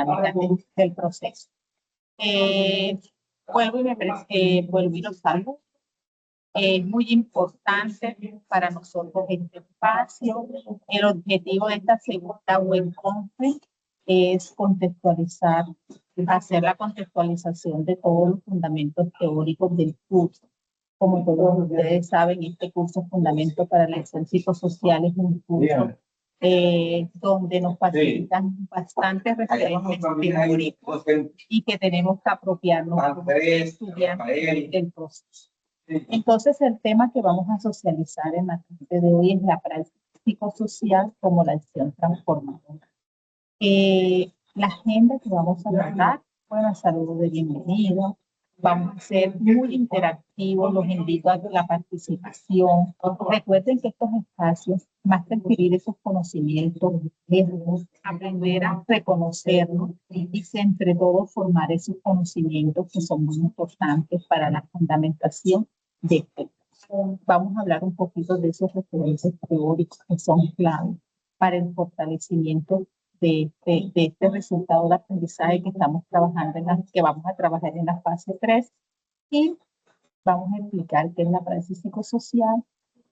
dinámica del proceso. Vuelvo y lo salvo. Es muy importante para nosotros este espacio. El objetivo de esta segunda web conference es contextualizar, hacer la contextualización de todos los fundamentos teóricos del curso. Como todos ustedes saben, este curso Fundamentos para la Acción Psicosocial es un curso donde nos facilitan bastantes referentes teóricos y que tenemos que apropiarnos como estudiantes del proceso. Entonces, el tema que vamos a socializar en la clase de hoy es la práctica psicosocial como la acción transformadora. La agenda que vamos a tratar, bueno, saludos de bienvenido. Vamos a ser muy interactivos, los invito a la participación. Recuerden que estos espacios, más que adquirir esos conocimientos, es aprender a reconocerlos y entre todos formar esos conocimientos que son muy importantes para la fundamentación de este. Vamos a hablar un poquito de esos referentes teóricos que son clave para el fortalecimiento de este resultado de aprendizaje que estamos trabajando que vamos a trabajar en la fase 3 y vamos a explicar qué es la práctica psicosocial,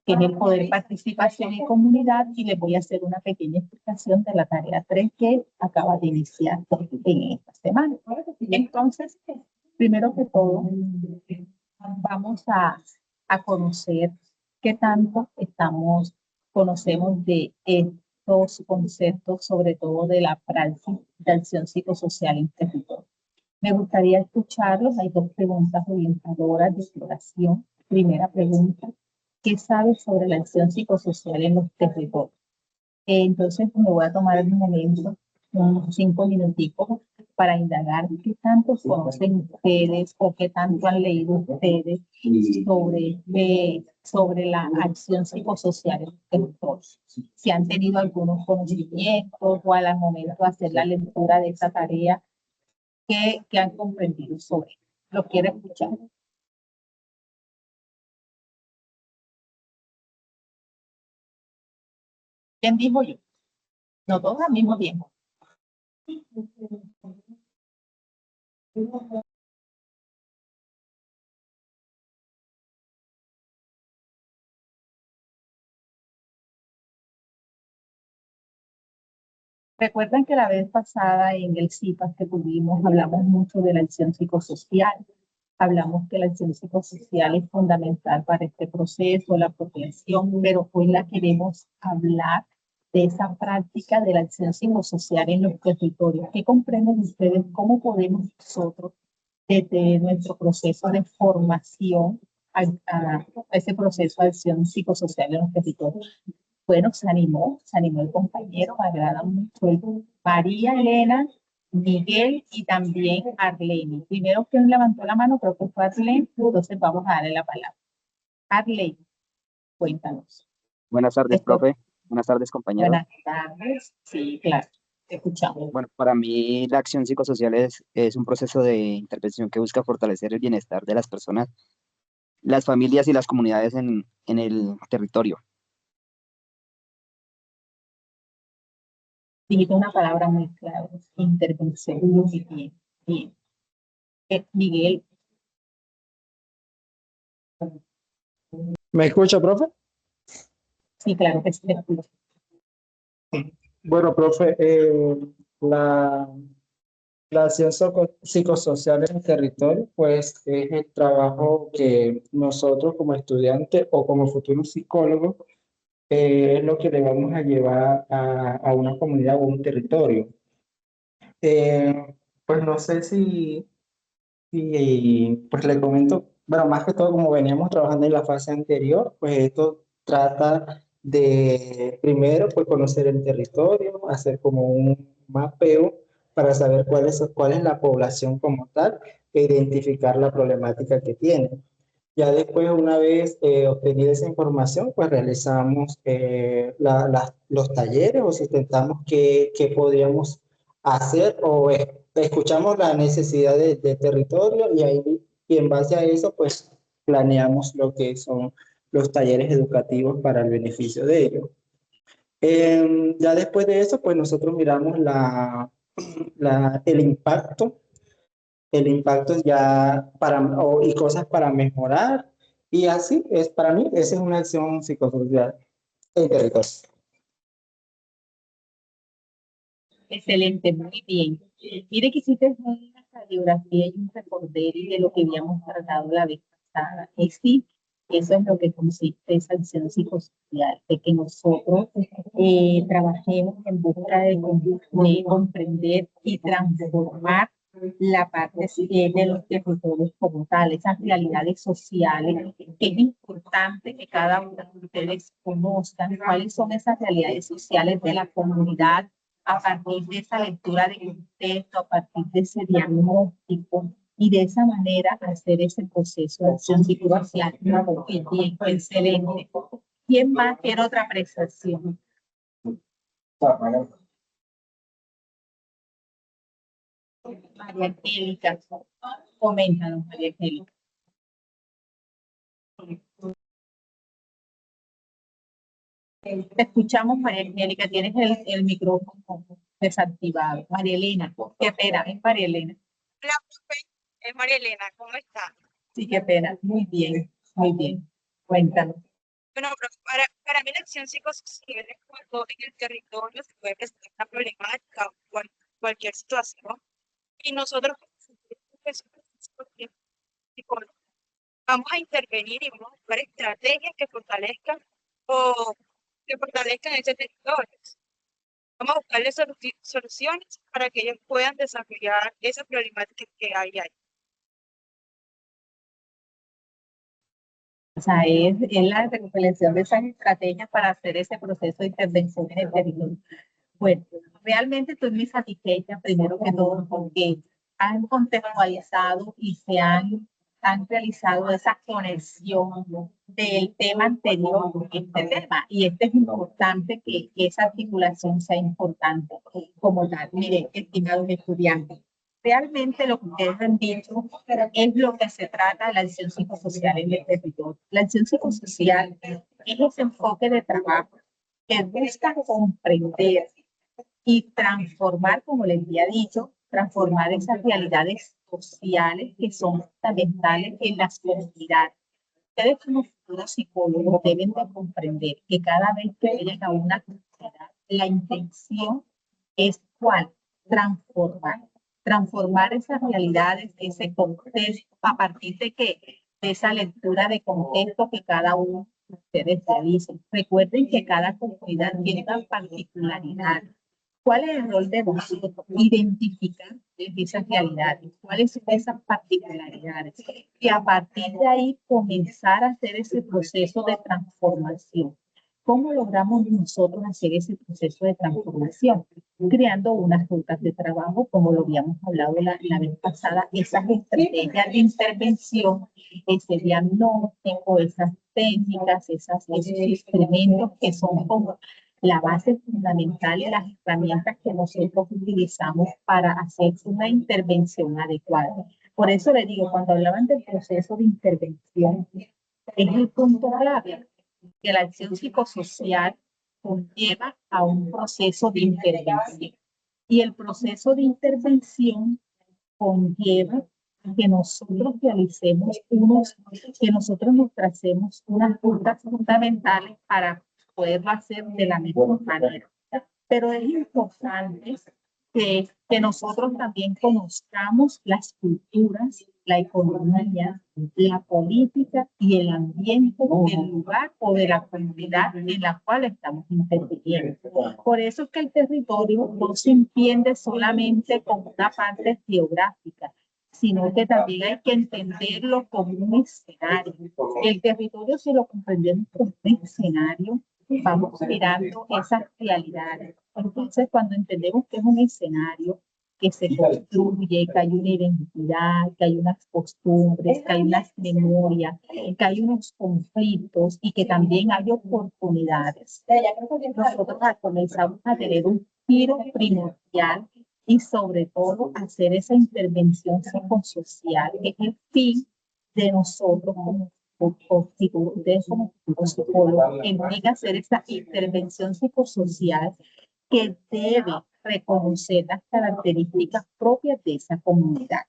qué es el poder, participación y comunidad, y les voy a hacer una pequeña explicación de la tarea 3 que acaba de iniciar en esta semana. Entonces, primero que todo, vamos a conocer qué tanto conocemos de estos conceptos, sobre todo de la práctica de acción psicosocial en territorio. Me gustaría escucharlos. Hay dos preguntas orientadoras de exploración. Primera pregunta: ¿qué sabes sobre la acción psicosocial en los territorios? Entonces me voy a tomar un momento, unos 5 minuticos, para indagar qué tanto conocen ustedes o qué tanto han leído ustedes sobre la acción psicosocial en los territorios. Si han tenido algunos conocimientos o al momento de hacer la lectura de esta tarea, ¿qué han comprendido sobre? ¿Lo quiere escuchar? ¿Quién dijo yo? No todos al mismo tiempo. Recuerdan que la vez pasada en el CIPAS que tuvimos hablamos mucho de la acción psicosocial. Hablamos que la acción psicosocial es fundamental para este proceso, la apropiación, pero hoy la queremos hablar de esa práctica de la acción psicosocial en los territorios. ¿Qué comprenden ustedes? ¿Cómo podemos nosotros, desde nuestro proceso de formación, a ese proceso de acción psicosocial en los territorios? Bueno, se animó el compañero, me agrada mucho. María Elena, Miguel y también Arlene. Primero, quien levantó la mano, creo que fue Arlene, entonces vamos a darle la palabra. Arlene, cuéntanos. Buenas tardes, profe. Buenas tardes, compañeros. Buenas tardes, sí, claro, te escuchamos. Bueno, para mí la acción psicosocial es un proceso de intervención que busca fortalecer el bienestar de las personas, las familias y las comunidades en el territorio. Dijiste una palabra muy clave: intervención. Bien, bien. Miguel. ¿Me escucha, profe? Sí, claro que sí, te escucho. Bueno, profe, la acción psicosocial en el territorio, pues es el trabajo que nosotros como estudiantes o como futuros psicólogos es lo que le vamos a llevar a una comunidad o un territorio. Pues no sé si pues le comento, bueno, más que todo como veníamos trabajando en la fase anterior, pues esto trata de primero pues conocer el territorio, hacer como un mapeo para saber cuál es la población como tal e identificar la problemática que tiene. Ya después, una vez obtenida esa información, pues realizamos los talleres o si intentamos qué podríamos hacer o escuchamos la necesidad de territorio y en base a eso, pues planeamos lo que son los talleres educativos para el beneficio de ellos. Ya después de eso, pues nosotros miramos el impacto ya y cosas para mejorar. Y así es, para mí, esa es una acción psicosocial en territorio. Excelente, muy bien. Mire que hiciste una radiografía y un recorderis de lo que habíamos tratado la vez pasada. Y sí, eso es lo que consiste esa acción psicosocial, de que nosotros trabajemos en busca de comprender y transformar la parte de los territorios como tal, esas realidades sociales, que es importante que cada uno de ustedes conozcan cuáles son esas realidades sociales de la comunidad a partir de esa lectura de contexto, a partir de ese diagnóstico y de esa manera hacer ese proceso de acción psicosocial. Muy bien, excelente. ¿Quién más quiere otra apreciación? María Angélica, coméntanos, María Angélica. Te escuchamos, María Angélica, tienes el micrófono desactivado. María Elena, qué pena, es María Elena. Hola, profe, es María Elena, ¿cómo está? Sí, qué pena, muy bien, muy bien. Cuéntanos. Bueno, profe, para mí la acción psicosocial es cuando en el territorio se puede presentar una problemática o cualquier situación y nosotros psicólogos, vamos a intervenir y vamos a buscar estrategias que fortalezcan ese territorio. Vamos a buscarle soluciones para que ellos puedan desarrollar esa problemática que hay ahí. O sea, es la recopilación de esas estrategias para hacer ese proceso de intervención en el territorio. Bueno, realmente estoy muy satisfecha, primero que todo, porque han contextualizado y han realizado esa conexión del tema anterior con este tema. Y este es importante que esa articulación sea importante como tal. Miren, estimados estudiantes, realmente lo que ustedes han dicho es lo que se trata de la acción psicosocial en el territorio. La acción psicosocial es ese enfoque de trabajo que busca comprender y transformar, como les había dicho, transformar esas realidades sociales que son fundamentales en las comunidades. Ustedes como futuros psicólogos deben de comprender que cada vez que vayan a una comunidad, la intención es ¿cuál? Transformar esas realidades, ese contexto, a partir de qué? De esa lectura de contexto que cada uno de ustedes realicen. Recuerden que cada comunidad tiene una particularidad. ¿Cuál es el rol de nosotros? Identificar esas realidades, cuáles son esas particularidades y a partir de ahí comenzar a hacer ese proceso de transformación. ¿Cómo logramos nosotros hacer ese proceso de transformación? Creando unas rutas de trabajo, como lo habíamos hablado la vez pasada, esas estrategias de intervención, ese diagnóstico, esas técnicas, esos instrumentos que son como la base fundamental y las herramientas que nosotros utilizamos para hacer una intervención adecuada. Por eso le digo, cuando hablaban del proceso de intervención, es el punto clave, que la acción psicosocial conlleva a un proceso de intervención. Y el proceso de intervención conlleva que nosotros que nosotros nos tracemos unas rutas fundamentales para poderlo hacer de la mejor manera. Pero es importante que nosotros también conozcamos las culturas, la economía, la política y el ambiente del lugar o de la comunidad en la cual estamos interviniendo. Por eso es que el territorio no se entiende solamente como una parte geográfica, sino que también hay que entenderlo como un escenario. El territorio, si lo comprendemos como un escenario, vamos mirando esas realidades. Entonces, cuando entendemos que es un escenario que se construye, que hay una identidad, que hay unas costumbres, que hay unas memorias, que hay unos conflictos y que también hay oportunidades, nosotros comenzamos a tener un giro primordial y sobre todo hacer esa intervención psicosocial, que es el fin de nosotros como ustedes como psicólogos, implica hacer esa intervención psicosocial que debe reconocer las características propias de esa comunidad.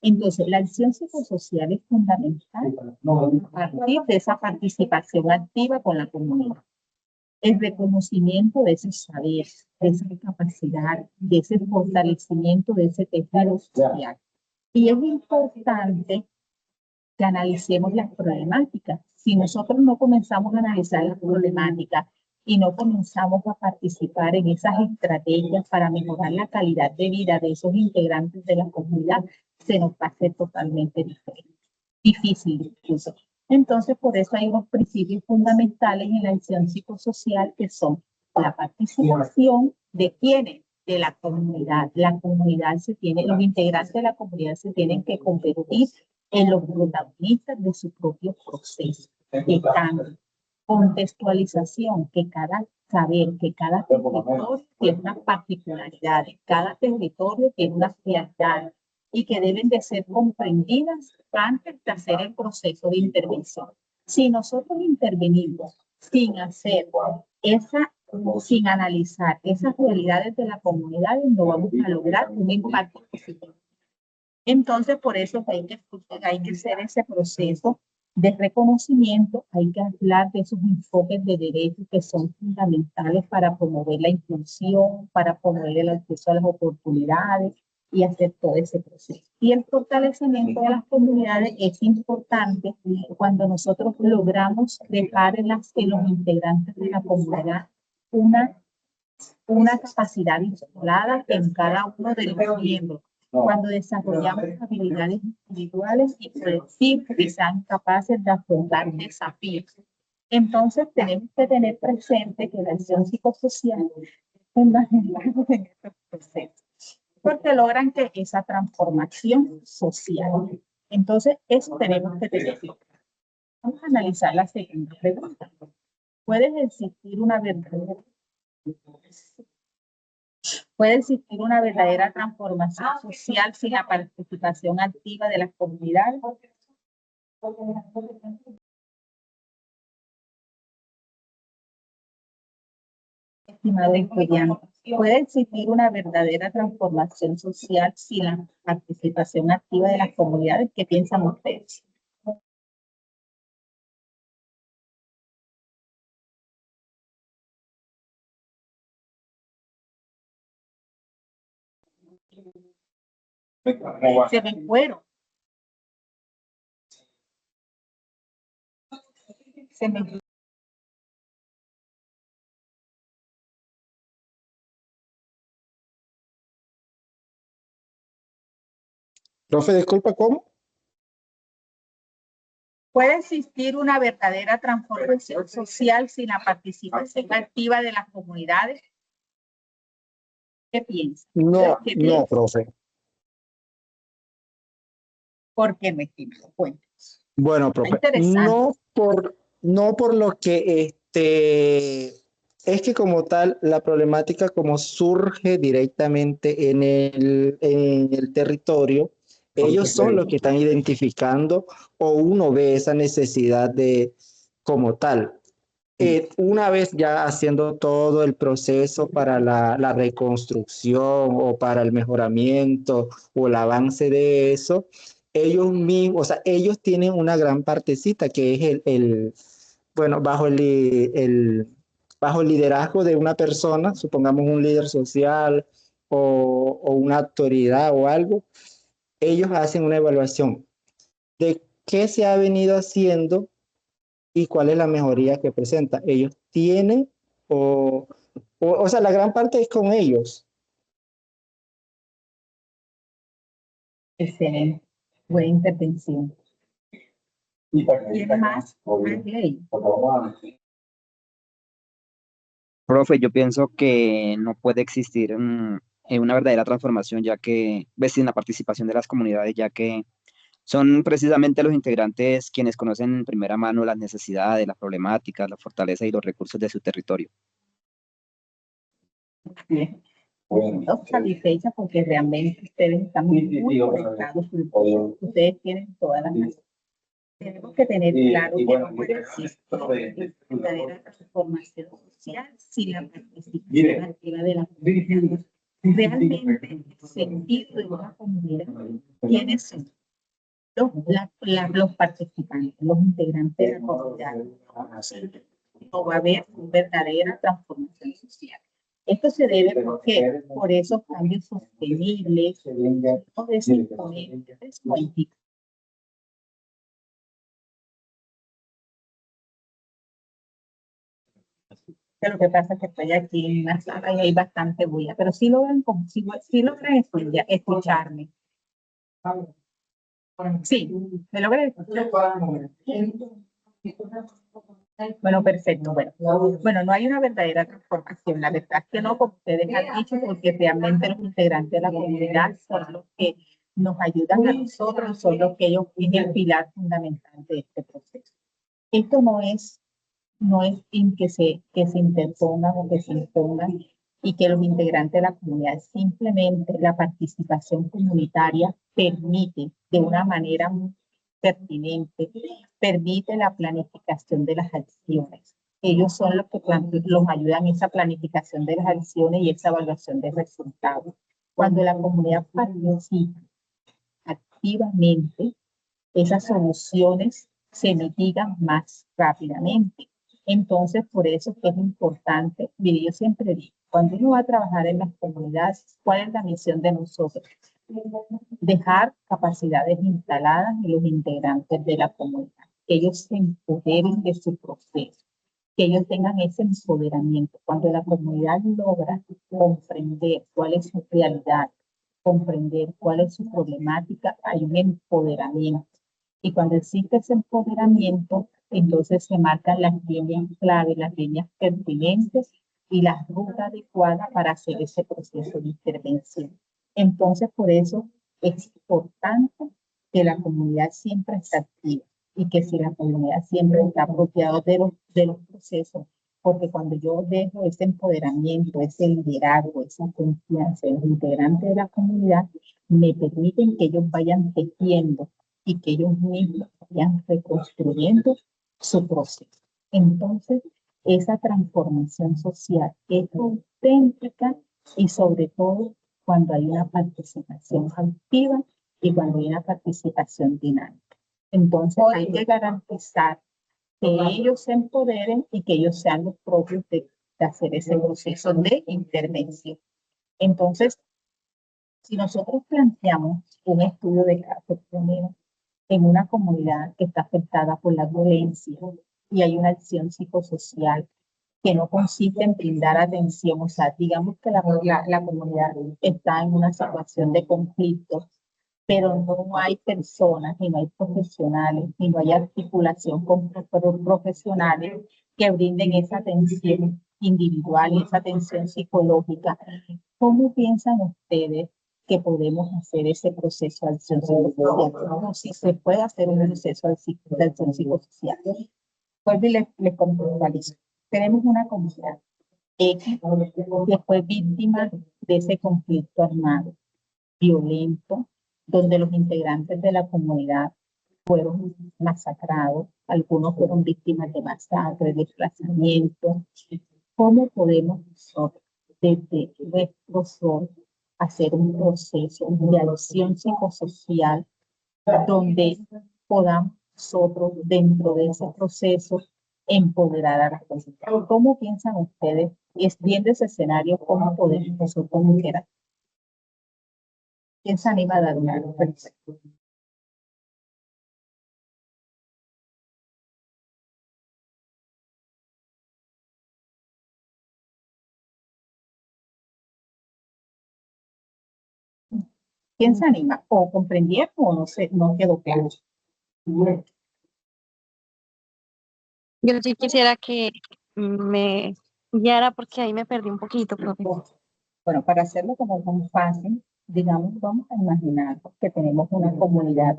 Entonces, la acción psicosocial es fundamental a partir de esa participación activa con la comunidad. El reconocimiento de esos saberes, de esa capacidad, de ese fortalecimiento de ese tejido social. Y es importante que analicemos las problemáticas. Si nosotros no comenzamos a analizar las problemáticas y no comenzamos a participar en esas estrategias para mejorar la calidad de vida de esos integrantes de la comunidad, se nos va a hacer totalmente diferente, difícil incluso. Entonces, por eso hay unos principios fundamentales en la acción psicosocial que son la participación de quienes, de la comunidad. La comunidad se tiene, los integrantes de la comunidad se tienen que convertir en los protagonistas de su propio proceso de cambio. Contextualización, que cada saber, que cada territorio tiene unas particularidades, cada territorio tiene unas realidades y que deben de ser comprendidas antes de hacer el proceso de intervención. Si nosotros intervenimos sin hacer sin analizar esas realidades de la comunidad, no vamos a lograr un impacto positivo. Entonces, por eso hay que hacer ese proceso de reconocimiento, hay que hablar de esos enfoques de derechos que son fundamentales para promover la inclusión, para promover el acceso a las oportunidades y hacer todo ese proceso. Y el fortalecimiento de las comunidades es importante cuando nosotros logramos dejar en los integrantes de la comunidad una capacidad instalada en cada uno de los miembros. Cuando desarrollamos habilidades individuales y colectivas que sean capaces de afrontar desafíos. Entonces tenemos que tener presente que la acción psicosocial es fundamental en estos procesos, porque logran que esa transformación social. Entonces eso tenemos que tener. Vamos a analizar la segunda pregunta. ¿Puede existir una verdadera transformación social sin la participación activa de las comunidades? Estimado estudiante, ¿puede existir una verdadera transformación social sin la participación activa de las comunidades? ¿Qué piensan ustedes? Se me fueron. Se me... Profe, disculpa, ¿cómo? ¿Puede existir una verdadera transformación social sin la participación activa de las comunidades? ¿Qué piensan? No, ¿Qué no, piensan? profe. ¿Por qué, mi estimado? Cuéntanos. Bueno, profe, Interesante. no por lo que es que como tal, la problemática como surge directamente en el territorio, ellos son los que están identificando o uno ve esa necesidad de como tal. Una vez ya haciendo todo el proceso para la reconstrucción o para el mejoramiento o el avance de eso, ellos mismos, o sea, ellos tienen una gran partecita que es bueno, bajo el liderazgo de una persona, supongamos un líder social o una autoridad o algo, ellos hacen una evaluación de qué se ha venido haciendo y cuál es la mejoría que presenta. Ellos tienen, o sea, la gran parte es con ellos. Excelente. Buena intervención. ¿Tiene más? Ley. Profe, yo pienso que no puede existir una verdadera transformación, ya que, pues, sin la participación de las comunidades, ya que son precisamente los integrantes quienes conocen en primera mano las necesidades, las problemáticas, la fortaleza y los recursos de su territorio. Bien. Estoy satisfecha porque realmente ustedes están muy conectados. Ustedes tienen todas las razón. Tenemos que tener claro que no puede existir una verdadera transformación social sin la participación activa de la comunidad. realmente el sentido de una comunidad, ¿quiénes son? Los participantes, los integrantes de la comunidad. No va a haber verdadera transformación social. Esto se debe porque por esos cambios sostenibles o desimponentes o indicadores. Lo que pasa es que estoy aquí en una sala y hay bastante bulla, pero sí logran, sí logran escucharme. Sí, me logran escuchar. Bueno, perfecto. Bueno, no hay una verdadera transformación. La verdad es que no, como ustedes han dicho, porque realmente los integrantes de la comunidad son los que nos ayudan a nosotros, son los que ellos es el pilar fundamental de este proceso. Esto no es en que se interpongan o que se impongan y que los integrantes de la comunidad, simplemente la participación comunitaria permite de una manera muy pertinente, permite la planificación de las acciones. Ellos son los que los ayudan en esa planificación de las acciones y esa evaluación de resultados. Cuando la comunidad participa activamente, esas soluciones se mitigan más rápidamente. Entonces, por eso es importante, mire, yo siempre digo, cuando uno va a trabajar en las comunidades, ¿cuál es la misión de nosotros? Dejar capacidades instaladas en los integrantes de la comunidad, que ellos se empoderen de su proceso, que ellos tengan ese empoderamiento. Cuando la comunidad logra comprender cuál es su realidad, comprender cuál es su problemática, hay un empoderamiento. Y cuando existe ese empoderamiento, entonces se marcan las líneas clave, las líneas pertinentes y la ruta adecuada para hacer ese proceso de intervención. Entonces, por eso es importante que la comunidad siempre esté activa y que si la comunidad siempre está apropiada de los procesos, porque cuando yo dejo ese empoderamiento, ese liderazgo, esa confianza en los integrantes de la comunidad, me permiten que ellos vayan tejiendo y que ellos mismos vayan reconstruyendo su proceso. Entonces, esa transformación social es auténtica y sobre todo cuando hay una participación activa y cuando hay una participación dinámica. Entonces, hay que garantizar que ellos se empoderen y que ellos sean los propios de hacer ese proceso de intervención. Entonces, si nosotros planteamos un estudio de caso primero en una comunidad que está afectada por la violencia y hay una acción psicosocial que no consiste en brindar atención, o sea, digamos que la comunidad está en una situación de conflicto, pero no hay personas, ni no hay profesionales, ni no hay articulación con profesionales que brinden esa atención individual y esa atención psicológica. ¿Cómo piensan ustedes que podemos hacer ese proceso de acción psicosocial? ¿Cómo si se puede hacer un proceso de acción psicosocial? Pues les contextualizo. Tenemos una comunidad X que fue víctima de ese conflicto armado, violento, donde los integrantes de la comunidad fueron masacrados, algunos fueron víctimas de masacre, desplazamiento. ¿Cómo podemos nosotros, desde nuestro rol, hacer un proceso de acción psicosocial donde podamos nosotros, dentro de ese proceso, empoderar a la comunidad? ¿Cómo piensan ustedes, viendo ese escenario, cómo podemos nosotros mujeres? ¿Quién se anima a dar una respuesta? ¿Quién se anima? ¿O comprendieron o no, no quedó claro? Yo sí quisiera que me guiara porque ahí me perdí un poquito, profe. Bueno, para hacerlo como muy fácil, digamos, vamos a imaginar que tenemos una comunidad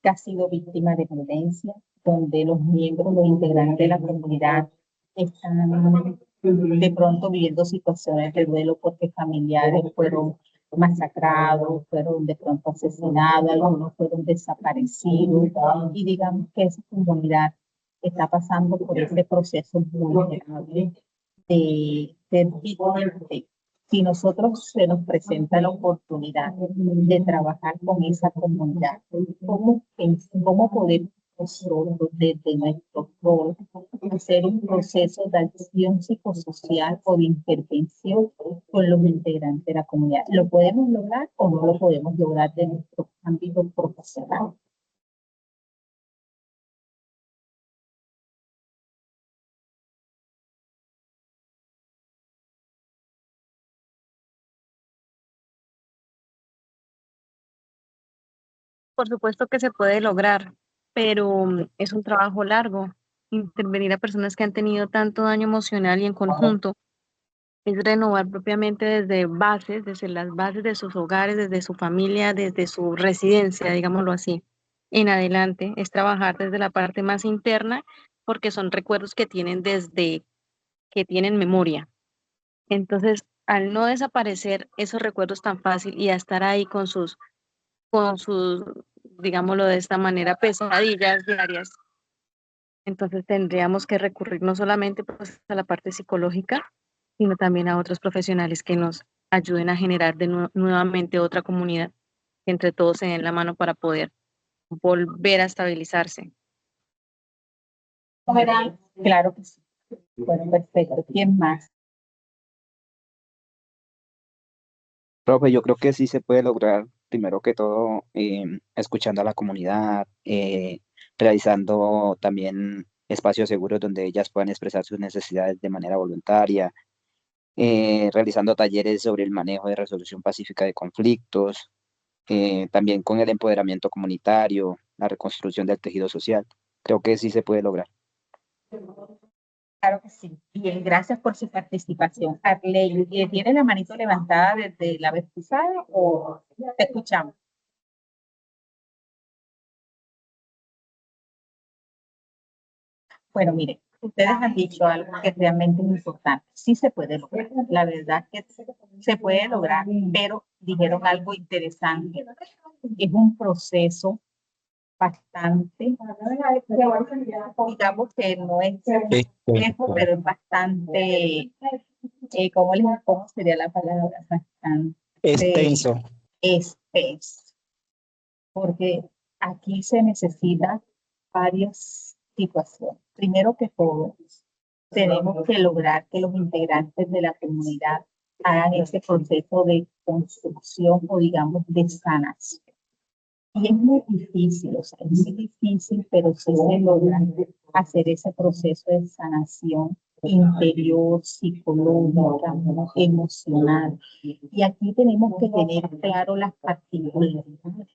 que ha sido víctima de violencia, donde los miembros, los integrantes de la comunidad están de pronto viviendo situaciones de duelo porque familiares fueron masacrados, fueron de pronto asesinados, algunos fueron desaparecidos, y digamos que esa comunidad está pasando por este proceso vulnerable de víctima Si nosotros se nos presenta la oportunidad de trabajar con esa comunidad, ¿cómo podemos nosotros desde nuestro rol hacer un proceso de acción psicosocial o de intervención con los integrantes de la comunidad? ¿Lo podemos lograr o no lo podemos lograr de nuestro ámbito profesional? Por supuesto que se puede lograr, pero es un trabajo largo. Intervenir a personas que han tenido tanto daño emocional y en conjunto es renovar propiamente desde bases, desde las bases de sus hogares, desde su familia, desde su residencia, digámoslo así, en adelante. Es trabajar desde la parte más interna porque son recuerdos que tienen desde que tienen memoria. Entonces, al no desaparecer esos recuerdos tan fácil y a estar ahí con sus, digámoslo de esta manera, pesadillas diarias, entonces tendríamos que recurrir no solamente pues, a la parte psicológica, sino también a otros profesionales que nos ayuden a generar nuevamente otra comunidad, que entre todos se den la mano para poder volver a estabilizarse. Claro que sí. Bueno, perfecto. ¿Quién más? Profe, yo creo que sí se puede lograr, primero que todo, escuchando a la comunidad, realizando también espacios seguros donde ellas puedan expresar sus necesidades de manera voluntaria, realizando talleres sobre el manejo de resolución pacífica de conflictos, también con el empoderamiento comunitario, la reconstrucción del tejido social. Creo que sí se puede lograr. Claro que sí. Bien, gracias por su participación. Arley, ¿tiene la manito levantada desde la vez pasada o te escuchamos? Bueno, mire, ustedes han dicho algo que realmente es importante. Sí se puede lograr. La verdad que se puede lograr, pero dijeron algo interesante. Es un proceso bastante, digamos que no es complejo, pero es bastante, ¿cómo sería la palabra? Bastante Extenso. espeso, porque aquí se necesitan varias situaciones. Primero que todo, tenemos que lograr que los integrantes de la comunidad hagan ese proceso de construcción o digamos de sanación. Y es muy difícil, o sea, es muy difícil, pero sí se logra hacer ese proceso de sanación interior, psicológica, emocional. Y aquí tenemos que tener claro las particularidades.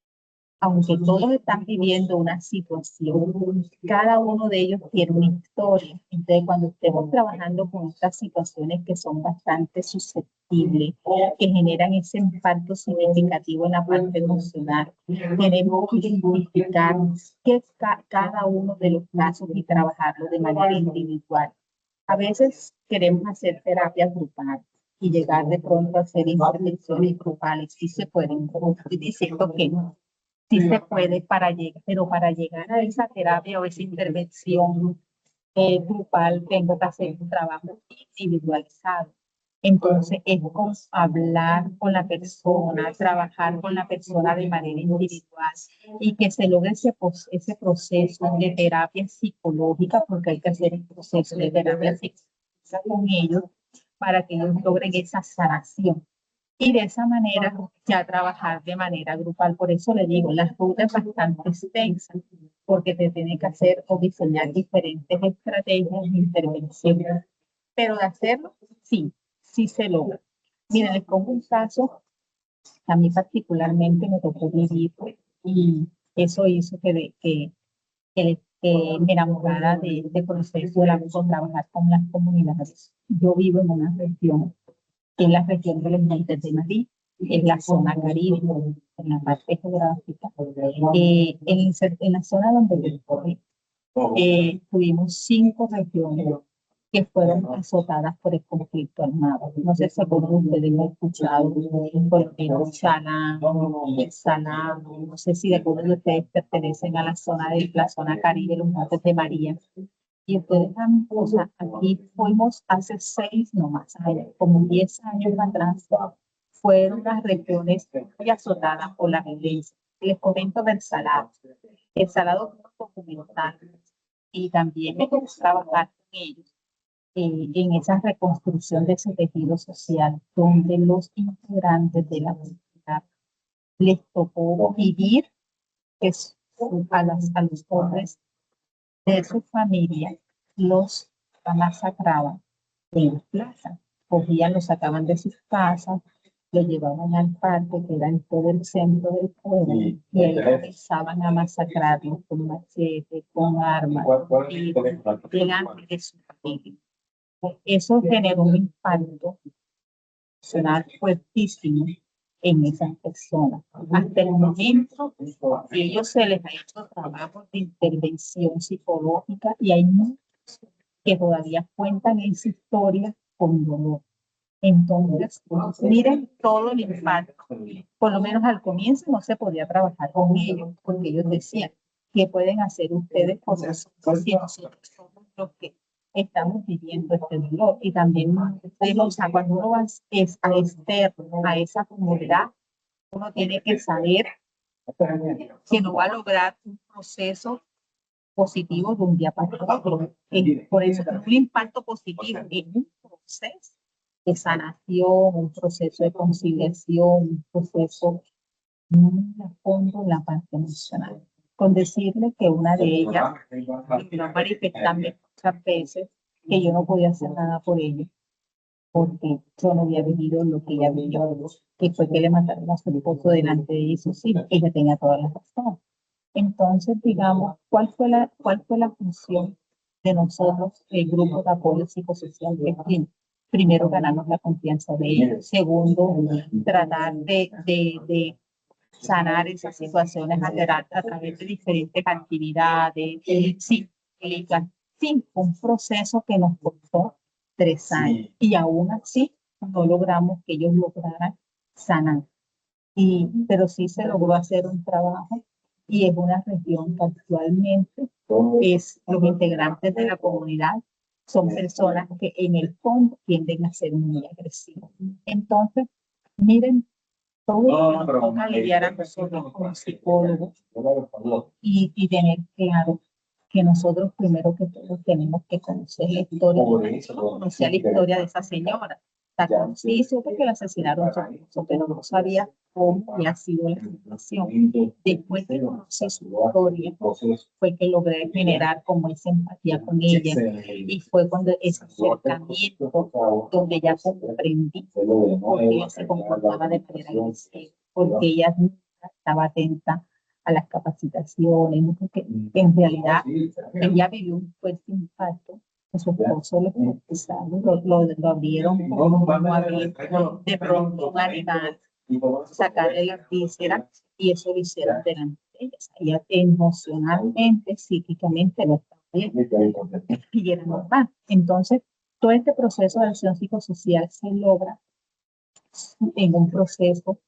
Aunque todos están viviendo una situación, cada uno de ellos tiene una historia. Entonces, cuando estemos trabajando con estas situaciones que son bastante susceptibles, que generan ese impacto significativo en la parte emocional, tenemos que identificar qué cada uno de los casos y trabajarlo de manera individual. A veces queremos hacer terapias grupales y llegar de pronto a hacer intervenciones grupales. Sí se pueden, no estoy diciendo que no. Sí se puede pero para llegar a esa terapia o esa intervención grupal tengo que hacer un trabajo individualizado. Entonces es con hablar con la persona, trabajar con la persona de manera individual y que se logre ese proceso de terapia psicológica, porque hay que hacer un proceso de terapia psicológica con ellos para que ellos logren esa sanación. Y de esa manera ya trabajar de manera grupal. Por eso le digo, la ruta es bastante extensa, porque te tiene que hacer o diseñar diferentes estrategias de intervención. Pero de hacerlo, sí, sí se logra. Miren, les pongo un caso, a mí particularmente me tocó vivir y eso hizo que me enamorara de este proceso de trabajar con las comunidades. Yo vivo en una región que es la región de los Montes de Marí, es la zona caribe, en la parte geográfica. En la zona donde yo estoy, tuvimos 5 regiones que fueron azotadas por el conflicto armado. No sé si alguno de ustedes lo ha escuchado, por ejemplo, Chalán, el Salán, no sé si alguno de ustedes pertenecen a la zona caribe, los Montes de María. Y ustedes han, o sea, aquí fuimos hace 6, no más años, como 10 años atrás, fueron las regiones muy azotadas por la violencia. Les comento del Salado. El Salado fue un documental y también me gusta trabajar con ellos en esa reconstrucción de ese tejido social, donde los integrantes de la comunidad les tocó vivir que a los hombres de su familia los masacraban en la plaza. Cogían, los sacaban de sus casas, los llevaban al parque, que era en todo el centro del pueblo, y ahí comenzaban a masacrarlos con machete, con armas, y delante de su familia. Eso generó un impacto emocional fuertísimo en esas personas. Hasta el momento, a ellos se les ha hecho trabajo de intervención psicológica y hay muchos que todavía cuentan esa historia con dolor. Entonces, miren todo el impacto. Por lo menos al comienzo no se podía trabajar con ellos, porque ellos decían, ¿qué pueden hacer ustedes por nosotros si nosotros somos los que estamos viviendo este dolor? Y también o sea, cuando uno va a externo, a esa comunidad, uno tiene que saber que no va a lograr un proceso positivo de un día para otro. Por eso es un impacto positivo en un proceso de sanación, un proceso de conciliación, un proceso muy a fondo en la parte emocional. Con decirle que una de ellas logró manifestarme muchas veces que yo no podía hacer nada por ella, porque yo no había vivido lo que ella vivió, que fue que le mataron a su esposo delante de ella, sí, ella tenía todas las razones. Entonces, digamos, cuál fue la función de nosotros, el grupo de apoyo psicosocial de aquí? Primero, ganarnos la confianza de ellos. Segundo, tratar de sanar esas situaciones a través de diferentes actividades. Sí, sí, un proceso que nos costó 3 años y aún así no logramos que ellos lograran sanar. Pero sí se logró hacer un trabajo y es una región que actualmente los integrantes de la comunidad son personas que en el fondo tienden a ser muy agresivos. Entonces, miren todo lo que nos toca lidiar a nosotros como psicólogos y tener claro que nosotros primero que todo tenemos que conocer la historia. Yo no conocía la historia de esa señora. La conocí, supe que la asesinaron, pero no sabía cómo había sido la situación. Después de conocer su historia, fue que logré generar como esa empatía con ella. Y fue cuando ese acercamiento, donde ya comprendí por qué ella se comportaba de manera agresiva, porque ella estaba atenta a las capacitaciones, porque en realidad ella vivió un fuerte impacto. Su esposo lo fue pesado, lo abrieron como abrir de pronto un animal, sacarle las vísceras y eso lo hicieron delante de ella. Ella emocionalmente, psíquicamente no estaba bien y era normal. Entonces, todo este proceso de acción psicosocial se logra en un proceso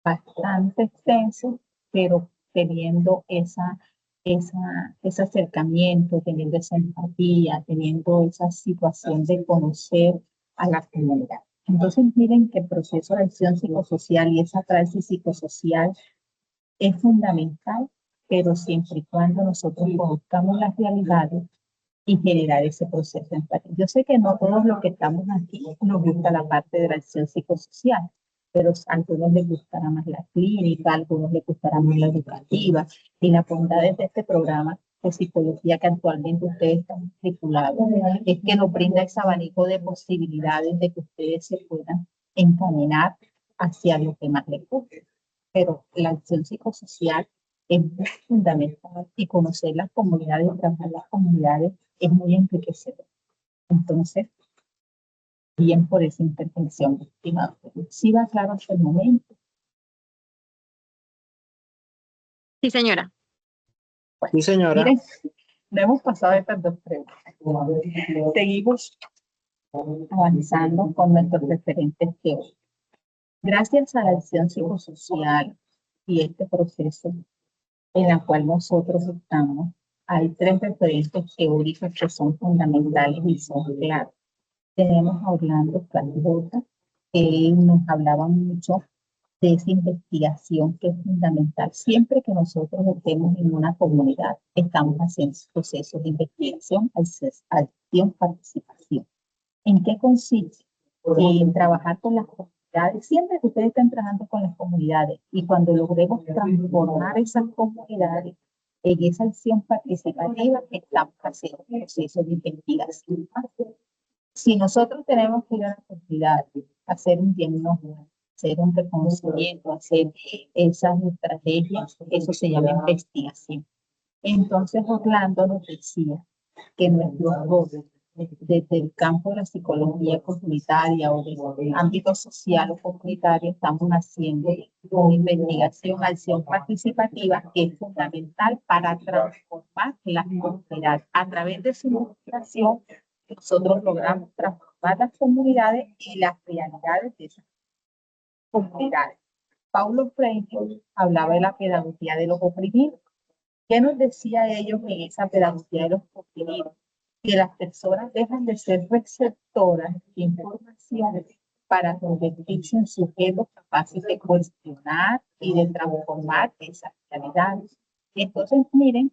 bastante extenso, pero teniendo ese acercamiento, teniendo esa empatía, teniendo esa situación de conocer a la comunidad. Entonces, miren que el proceso de acción psicosocial y esa praxis psicosocial es fundamental, pero siempre y cuando nosotros conozcamos las realidades y generar ese proceso de empatía. Yo sé que no todos los que estamos aquí nos gusta la parte de la acción psicosocial, pero a algunos les gustará más la clínica, a algunos les gustará más la educativa, y la bondad de este programa de psicología que actualmente ustedes están matriculados es que nos brinda ese abanico de posibilidades de que ustedes se puedan encaminar hacia lo que más les gusta. Pero la acción psicosocial es muy fundamental y conocer las comunidades, trabajar las comunidades es muy enriquecedor. Entonces, bien por esa intervención, estimado. Sí va claro hasta el momento. Sí, señora. Sí, señora. Miren, no hemos pasado estas 2 preguntas. Seguimos avanzando con nuestros referentes teóricos. Gracias a la acción psicosocial y este proceso en el cual nosotros estamos, hay tres referentes teóricos que son fundamentales y son claros. Tenemos a Orlando Flancbota, que nos hablaba mucho de esa investigación que es fundamental. Siempre que nosotros estemos en una comunidad, estamos haciendo procesos de investigación, acción, participación. ¿En qué consiste? En trabajar con las comunidades. Siempre que ustedes estén trabajando con las comunidades y cuando logremos transformar esas comunidades en esa acción participativa, estamos haciendo procesos de investigación. Si nosotros tenemos que ir a la comunidad, hacer un diagnóstico, hacer un reconocimiento, hacer esas estrategias, eso se llama investigación. Entonces Orlando nos decía que nuestros roles desde el campo de la psicología comunitaria o del ámbito social o comunitario estamos haciendo una investigación, acción participativa que es fundamental para transformar las comunidades. A través de su investigación nosotros logramos transformar las comunidades y las realidades de esas comunidades. Paulo Freire hablaba de la pedagogía de los oprimidos. ¿Qué nos decía ellos en esa pedagogía de los oprimidos? Que las personas dejan de ser receptoras de información para convertirse en sujetos capaces de cuestionar y de transformar esas realidades. Entonces, miren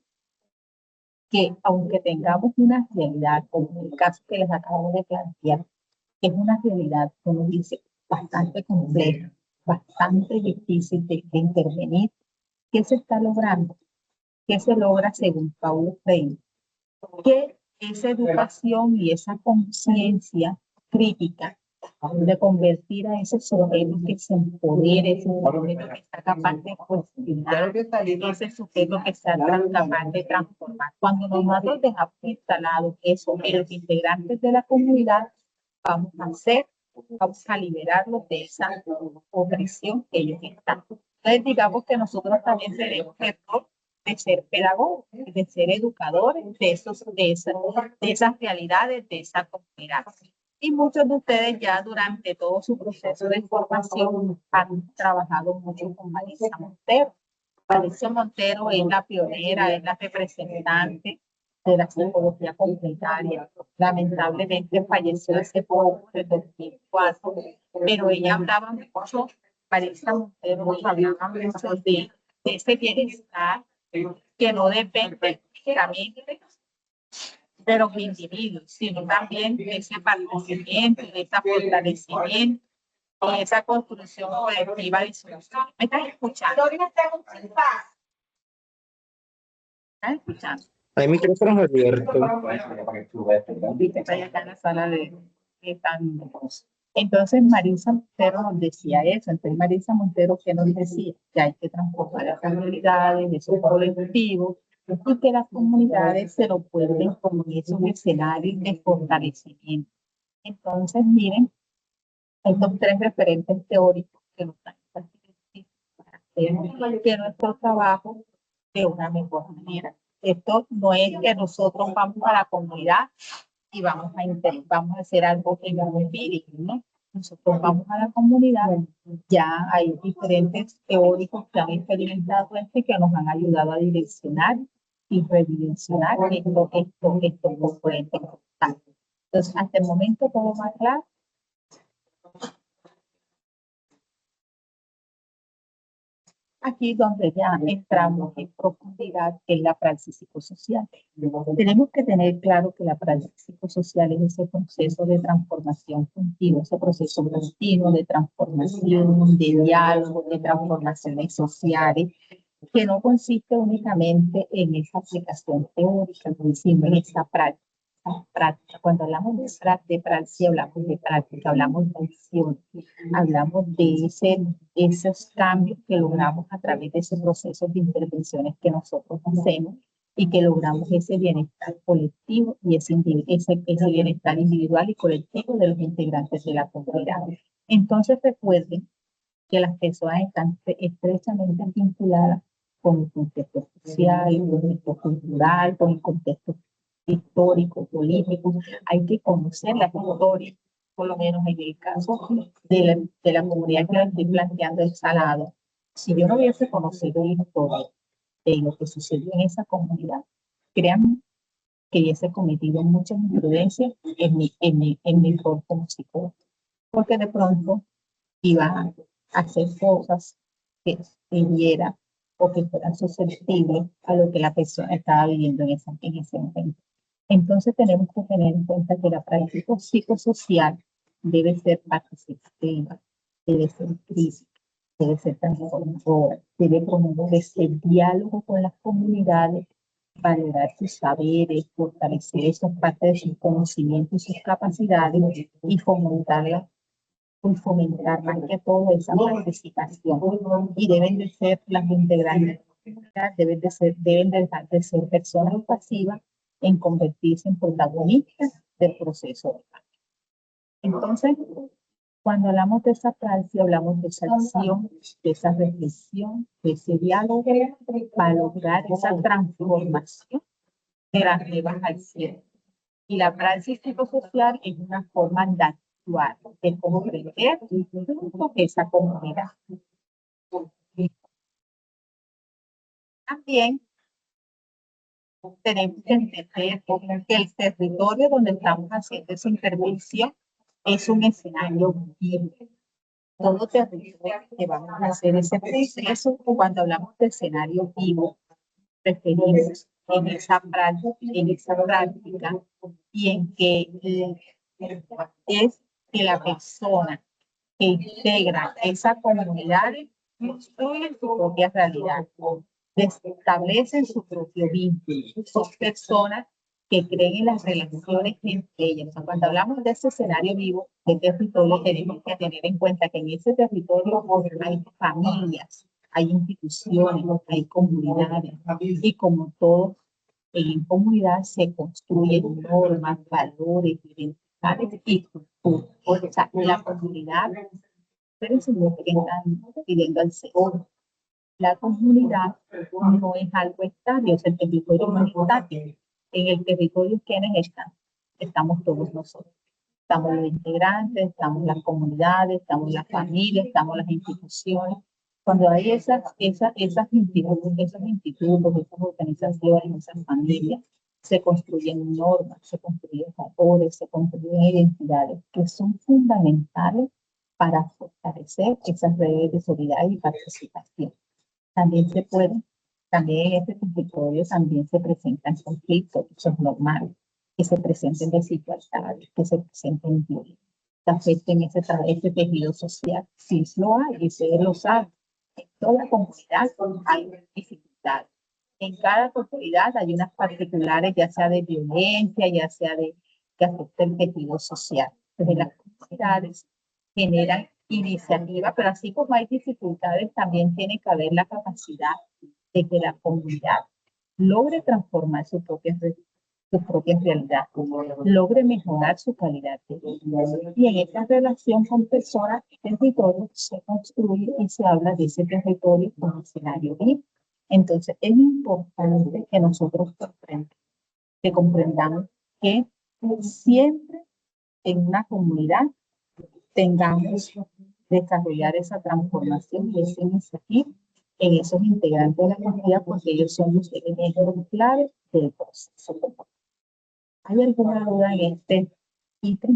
que aunque tengamos una realidad, como el caso que les acabo de plantear, que es una realidad, como dice, bastante compleja, bastante difícil de intervenir, ¿qué se está logrando? ¿Qué se logra según Paulo Freire? Que esa educación y esa conciencia crítica de convertir a ese sujeto que se empodere, ese sujeto que está capaz de cuestionar, ese sujeto que está capaz de transformar. Cuando nosotros dejamos instalado eso en los integrantes de la comunidad, vamos a liberarlos de esa opresión que ellos están. Entonces digamos que nosotros también tenemos el rol de ser pedagogos, de ser educadores de esas realidades, de esa comunidad. Y muchos de ustedes ya durante todo su proceso de formación han trabajado mucho con Marisa Montero. Marisa Montero es la pionera, es la representante de la psicología comunitaria. Lamentablemente falleció hace poco, en 2004, pero ella hablaba mucho, Marisa Montero hablaba mucho de ese bienestar que no depende únicamente de los individuos, sino también de ese participación, de ese fortalecimiento y esa construcción colectiva de solución. ¿Me están escuchando? ¿Están escuchando? Hay micrófonos abiertos. Estoy acá en la sala de Entonces Marisa Montero nos decía eso. Entonces Marisa Montero, ¿qué nos decía? Que hay que transformar las comunidades, esos colectivos, y que las comunidades se lo pueden como esos escenarios de fortalecimiento. Entonces, miren, estos tres referentes teóricos que nos dan para hacer que nuestro trabajo de una mejor manera. Esto no es que nosotros vamos a la comunidad y vamos a hacer algo que no es empírico, ¿no? Nosotros vamos a la comunidad, ya hay diferentes teóricos que han experimentado que nos han ayudado a direccionar y redireccionar estos componentes. Entonces, hasta el momento todo más claro. Aquí donde ya entramos en profundidad en la praxis psicosocial. Tenemos que tener claro que la praxis psicosocial es ese proceso de transformación continua, ese proceso continuo de transformación, de diálogo, de transformaciones sociales, que no consiste únicamente en esa aplicación teórica, sino en esa práctica. Cuando hablamos de praxis, hablamos de práctica, hablamos de acción, hablamos de esos cambios que logramos a través de esos procesos de intervenciones que nosotros hacemos y que logramos ese bienestar colectivo y ese bienestar individual y colectivo de los integrantes de la comunidad. Entonces recuerden que las personas están estrechamente vinculadas con el contexto social, con el contexto cultural, con el contexto histórico, político. Hay que conocer la historia, por lo menos en el caso de la comunidad que estoy planteando el Salado. Si yo no hubiese conocido la historia de lo que sucedió en esa comunidad, créanme que hubiese cometido muchas imprudencias en mi rol como psicólogo, porque de pronto iba a hacer cosas que hiriera o que fueran susceptibles a lo que la persona estaba viviendo en ese momento. Entonces tenemos que tener en cuenta que la práctica psicosocial debe ser participativa, debe ser crítica, debe ser transformadora, debe promover ese diálogo con las comunidades, valorar sus saberes, fortalecer esas partes de sus conocimientos y sus capacidades y fomentarlas y fomentar más que todo esa participación. Y deben de ser las integrantes, deben dejar de ser personas pasivas en convertirse en protagonistas del proceso de cambio. Entonces, cuando hablamos de esa praxis, hablamos de esa acción, de esa reflexión, de ese diálogo para lograr esa transformación de las nuevas acciones. Y la praxis psicosocial es una forma de actuar, de comprender esa comunidad. También tenemos que entender que el territorio donde estamos haciendo esa intervención es un escenario vivo. Todo territorio que vamos a hacer ese proceso, cuando hablamos de escenario vivo, referimos en esa práctica y en que es que la persona que integra esa comunidad construye su propia realidad, establecen su propio vínculo. Son personas que creen en las relaciones entre ellas. O sea, cuando hablamos de ese escenario vivo de territorio, tenemos que tener en cuenta que en ese territorio hay familias, hay instituciones, hay comunidades, y como todo en comunidad se construyen normas, valores, identidades y cultura. O sea, la comunidad, pero eso no es que están pidiendo al Señor. La comunidad no es algo estático, el territorio no es estático. En el territorio, ¿quiénes están? Estamos todos nosotros. Estamos los integrantes, estamos las comunidades, estamos las familias, estamos las instituciones. Cuando hay esas institutos, esas organizaciones, esas familias, se construyen normas, se construyen valores, se construyen identidades que son fundamentales para fortalecer esas redes de solidaridad y participación. También en este territorio también se presentan conflictos, eso es normal, que se presenten desigualdades, que se presenten violencia, que afecten ese tejido social. Sí lo hay, y ustedes lo saben. En toda comunidad hay dificultades. En cada comunidad hay unas particulares, ya sea de violencia, ya sea de que afecta el tejido social. Entonces, las comunidades generan iniciativa, pero así como hay dificultades, también tiene que haber la capacidad de que la comunidad logre transformar su propia realidad, logre mejorar su calidad de vida. Y en esta relación con personas y territorio se construye y se habla de ese territorio como escenario vivo. Entonces es importante que nosotros comprendamos que siempre en una comunidad tengamos desarrollar esa transformación y ese iniciativa en esos integrantes de la comunidad, porque ellos son los elementos clave del proceso. ¿Hay alguna duda en este ítem?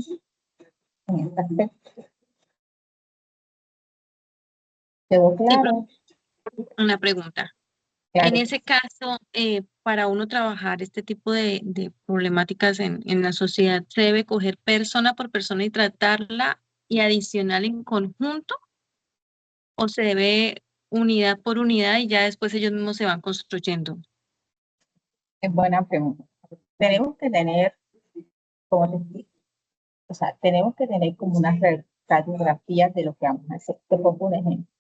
En este aspecto. ¿Quedó claro? Una pregunta. Claro. En ese caso, para uno trabajar este tipo de problemáticas en la sociedad, ¿se debe coger persona por persona y tratarla y adicional en conjunto? ¿O se debe unidad por unidad y ya después ellos mismos se van construyendo? Es buena pregunta. Tenemos que tener, como te explico, o sea, tenemos que tener como unas radiografías de lo que vamos a hacer. Te pongo un ejemplo.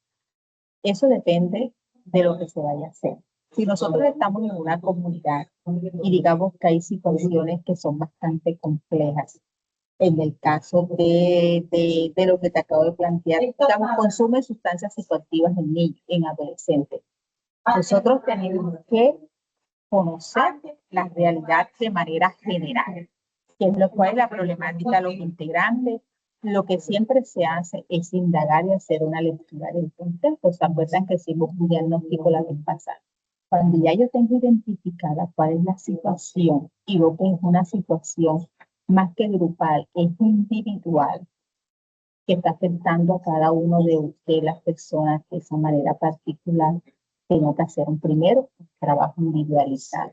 Eso depende de lo que se vaya a hacer. Si nosotros estamos en una comunidad y digamos que hay situaciones que son bastante complejas, en el caso de lo que te acabo de plantear, digamos, consumo de sustancias psicoactivas en niños, en adolescentes. Nosotros tenemos que conocer la realidad de manera general, que es lo cual es la problemática de los integrantes. Lo que siempre se hace es indagar y hacer una lectura del contexto. ¿Se acuerdan que hicimos un diagnóstico la vez pasada? Cuando ya yo tengo identificada cuál es la situación y veo que es una situación más que grupal, es individual, que está afectando a cada uno de las personas de esa manera particular, tengo que hacer primero un trabajo individualizado.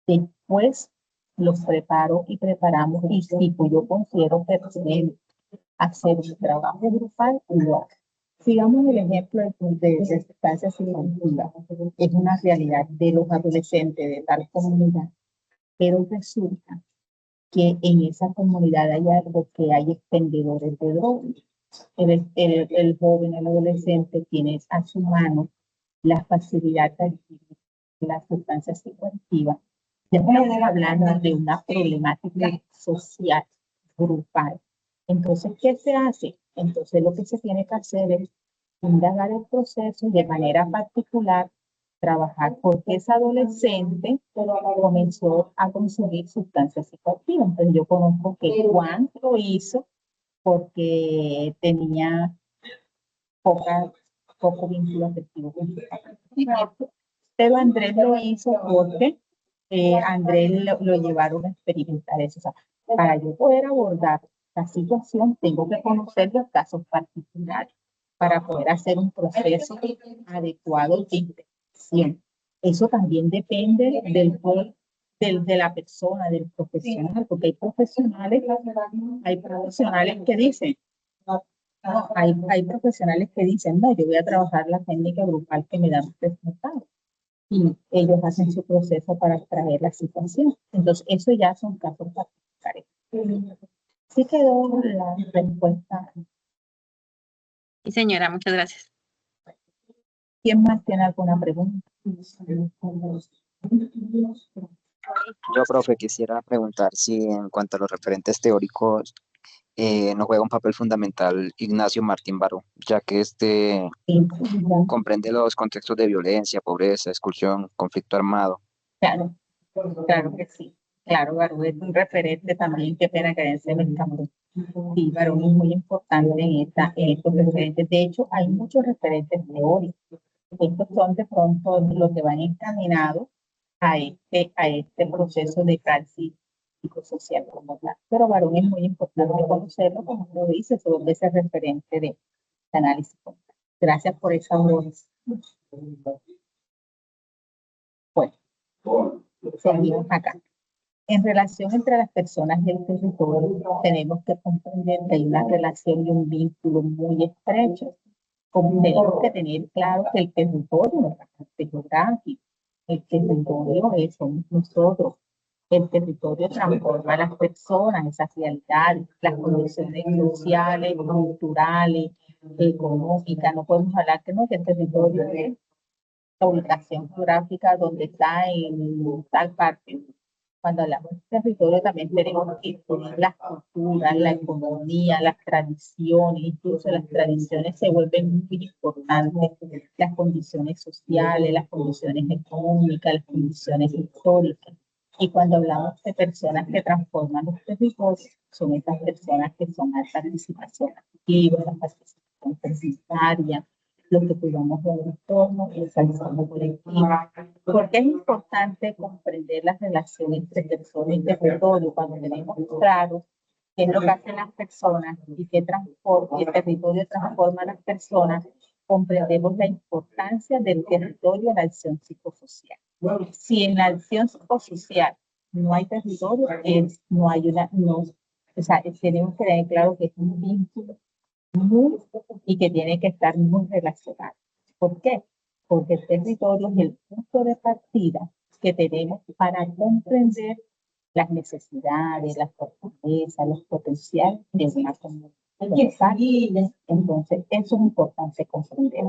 Después los preparo y preparamos y si pues yo considero pertinente hacer un trabajo grupal, lo hago. Sigamos el ejemplo de sustancias psicoactivas. Es una realidad de los adolescentes de tal comunidad, pero resulta que en esa comunidad hay algo que hay expendedores de drogas. El joven, el adolescente tiene a su mano la facilidad de adquirir las sustancias psicoactivas. Ya estamos hablando de una problemática social, grupal. Entonces, ¿qué se hace? Entonces, lo que se tiene que hacer es indagar el proceso y de manera particular trabajar porque ese adolescente comenzó a consumir sustancias psicoactivas. Entonces, yo conozco que Juan lo hizo porque tenía poco vínculo afectivo con su papá. Pero Andrés lo hizo porque Andrés lo llevaron a experimentar eso. O sea, para yo poder abordar la situación, tengo que conocer los casos particulares para poder hacer un proceso adecuado de intervención. Eso también depende del rol de la persona, del profesional, porque hay profesionales que dicen, no, hay profesionales que dicen, no, yo voy a trabajar la técnica grupal que me dan los resultados. Y ellos hacen su proceso para extraer la situación. Entonces, eso ya son casos particulares. Sí quedó la respuesta. Sí, señora, muchas gracias. ¿Quién más tiene alguna pregunta? Yo, profe, quisiera preguntar si en cuanto a los referentes teóricos no juega un papel fundamental Ignacio Martín Baró, ya que Sí, comprende los contextos de violencia, pobreza, exclusión, conflicto armado. claro, claro que sí. Claro, Barú es un referente también, qué pena que se me escapó. Sí, Barú es muy importante en estos referentes. De hecho, hay muchos referentes teóricos. Estos son de pronto los que van encaminados a este proceso de praxis psicosocial como tal. Pero Barón es muy importante conocerlo, como lo dice, sobre ese referente de análisis. Gracias por esa voz. Bueno, seguimos acá. En relación entre las personas y el territorio, tenemos que comprender que hay una relación y un vínculo muy estrecho. Como tenemos que tener claro que el territorio no es la parte geográfica, el territorio somos nosotros. El territorio transforma a las personas, esas realidades, las condiciones sociales, culturales, económicas. No podemos hablar que no, que el territorio es la ubicación geográfica donde está en tal parte. Cuando hablamos de territorio también tenemos que incluir las culturas, la economía, las tradiciones, incluso las tradiciones se vuelven muy importantes, las condiciones sociales, las condiciones económicas, las condiciones históricas. Y cuando hablamos de personas que transforman los territorios, son esas personas que son la participación activa, la participación comunitaria, los que cuidamos del entorno y el salud colectivo. Porque es importante comprender las relaciones entre personas y territorio cuando tenemos claro qué es lo que hacen las personas y qué el territorio transforma a las personas, comprendemos la importancia del territorio en la acción psicosocial. Si en la acción psicosocial no hay territorio, no hay o sea, tenemos que tener claro que es un vínculo y que tiene que estar muy relacionado. ¿Por qué? Porque el territorio es el punto de partida que tenemos para comprender las necesidades, las fortalezas, los potenciales de una comunidad. Entonces, eso es importante comprender.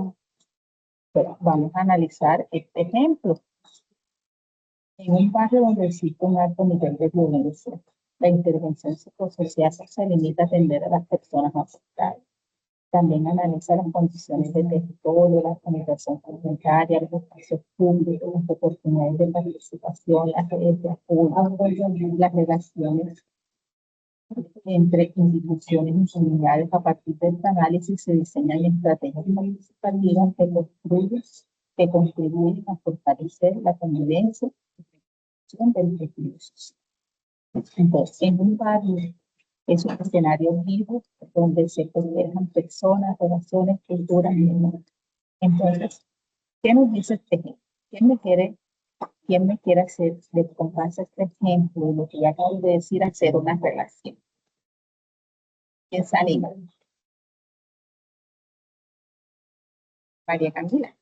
Pero vamos a analizar este ejemplo. En un barrio donde existe un alto nivel de violencia, la intervención psicosocial se limita a atender a las personas afectadas. También analiza las condiciones de territorio, la comunicación comunitaria, los espacios públicos, las oportunidades de participación, las redes de apoyo, las relaciones entre instituciones y comunidades. A partir de este análisis se diseñan estrategias participativas que construyen que contribuyen a fortalecer la convivencia del tejido social. Entonces, en un barrio es un escenario vivo donde se converjan personas, relaciones, culturas, y entonces, ¿qué nos dice este ejemplo? ¿Quién me quiere hacer, de comparsa este ejemplo de lo que ya acabo de decir, hacer una relación? ¿Quién se anima? María Camila.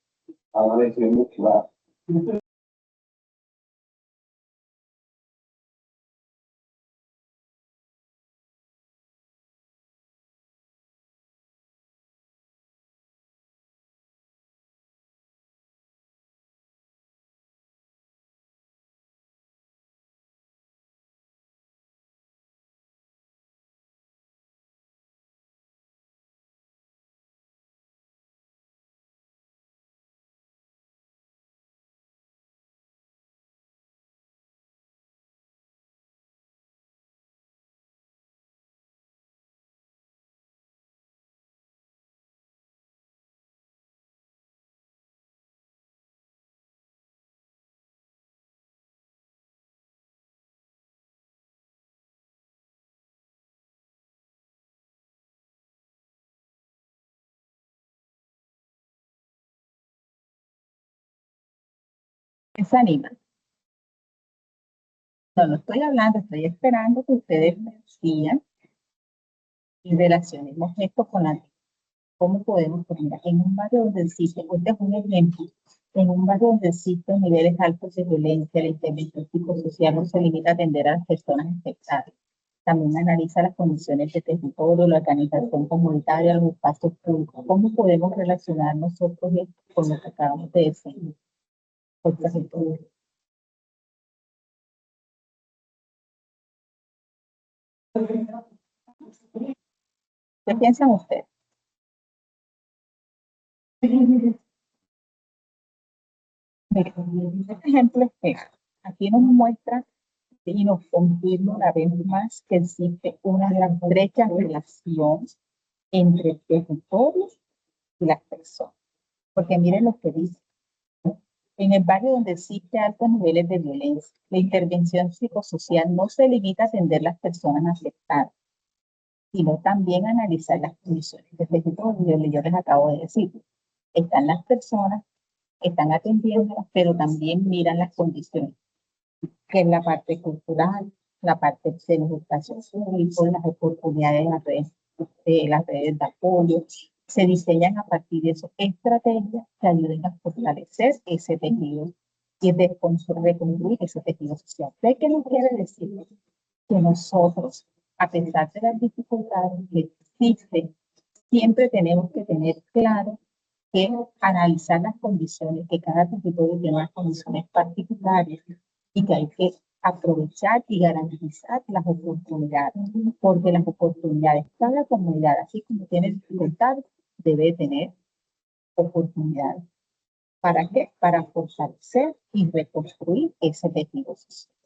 ¿Quién se anima? No estoy hablando, estoy esperando que ustedes me digan y relacionemos esto con la... ¿Cómo podemos poner en un barrio donde existe, este es un ejemplo, en un barrio donde existen niveles altos de violencia, la intervención psicosocial no se limita a atender a las personas afectadas. También analiza las condiciones de territorio, la organización comunitaria, los espacios públicos. ¿Cómo podemos relacionar nosotros esto con lo que acabamos de decir? ¿Qué piensan ustedes? Miren, este ejemplo es que aquí nos muestra y nos confirma una vez más que existe una gran estrecha relación entre el territorio y las personas. Porque miren lo que dice. En el barrio donde existe altos niveles de violencia, la intervención psicosocial no se limita a atender las personas afectadas, sino también a analizar las condiciones de territorio. Yo les acabo de decir, están las personas, están atendiendo, pero también miran las condiciones, que es la parte cultural, la parte de los espacios públicos, las oportunidades las redes de apoyo. Se diseñan a partir de eso estrategias que ayuden a fortalecer ese tejido y de reconstruir ese tejido social. ¿De qué nos quiere decir? Que nosotros, a pesar de las dificultades que existen, siempre tenemos que tener claro que analizar las condiciones, que cada territorio tiene unas condiciones particulares y que hay que aprovechar y garantizar las oportunidades, porque las oportunidades, cada comunidad, así como tiene dificultades, debe tener oportunidades. ¿Para qué? Para fortalecer y reconstruir ese tejido social.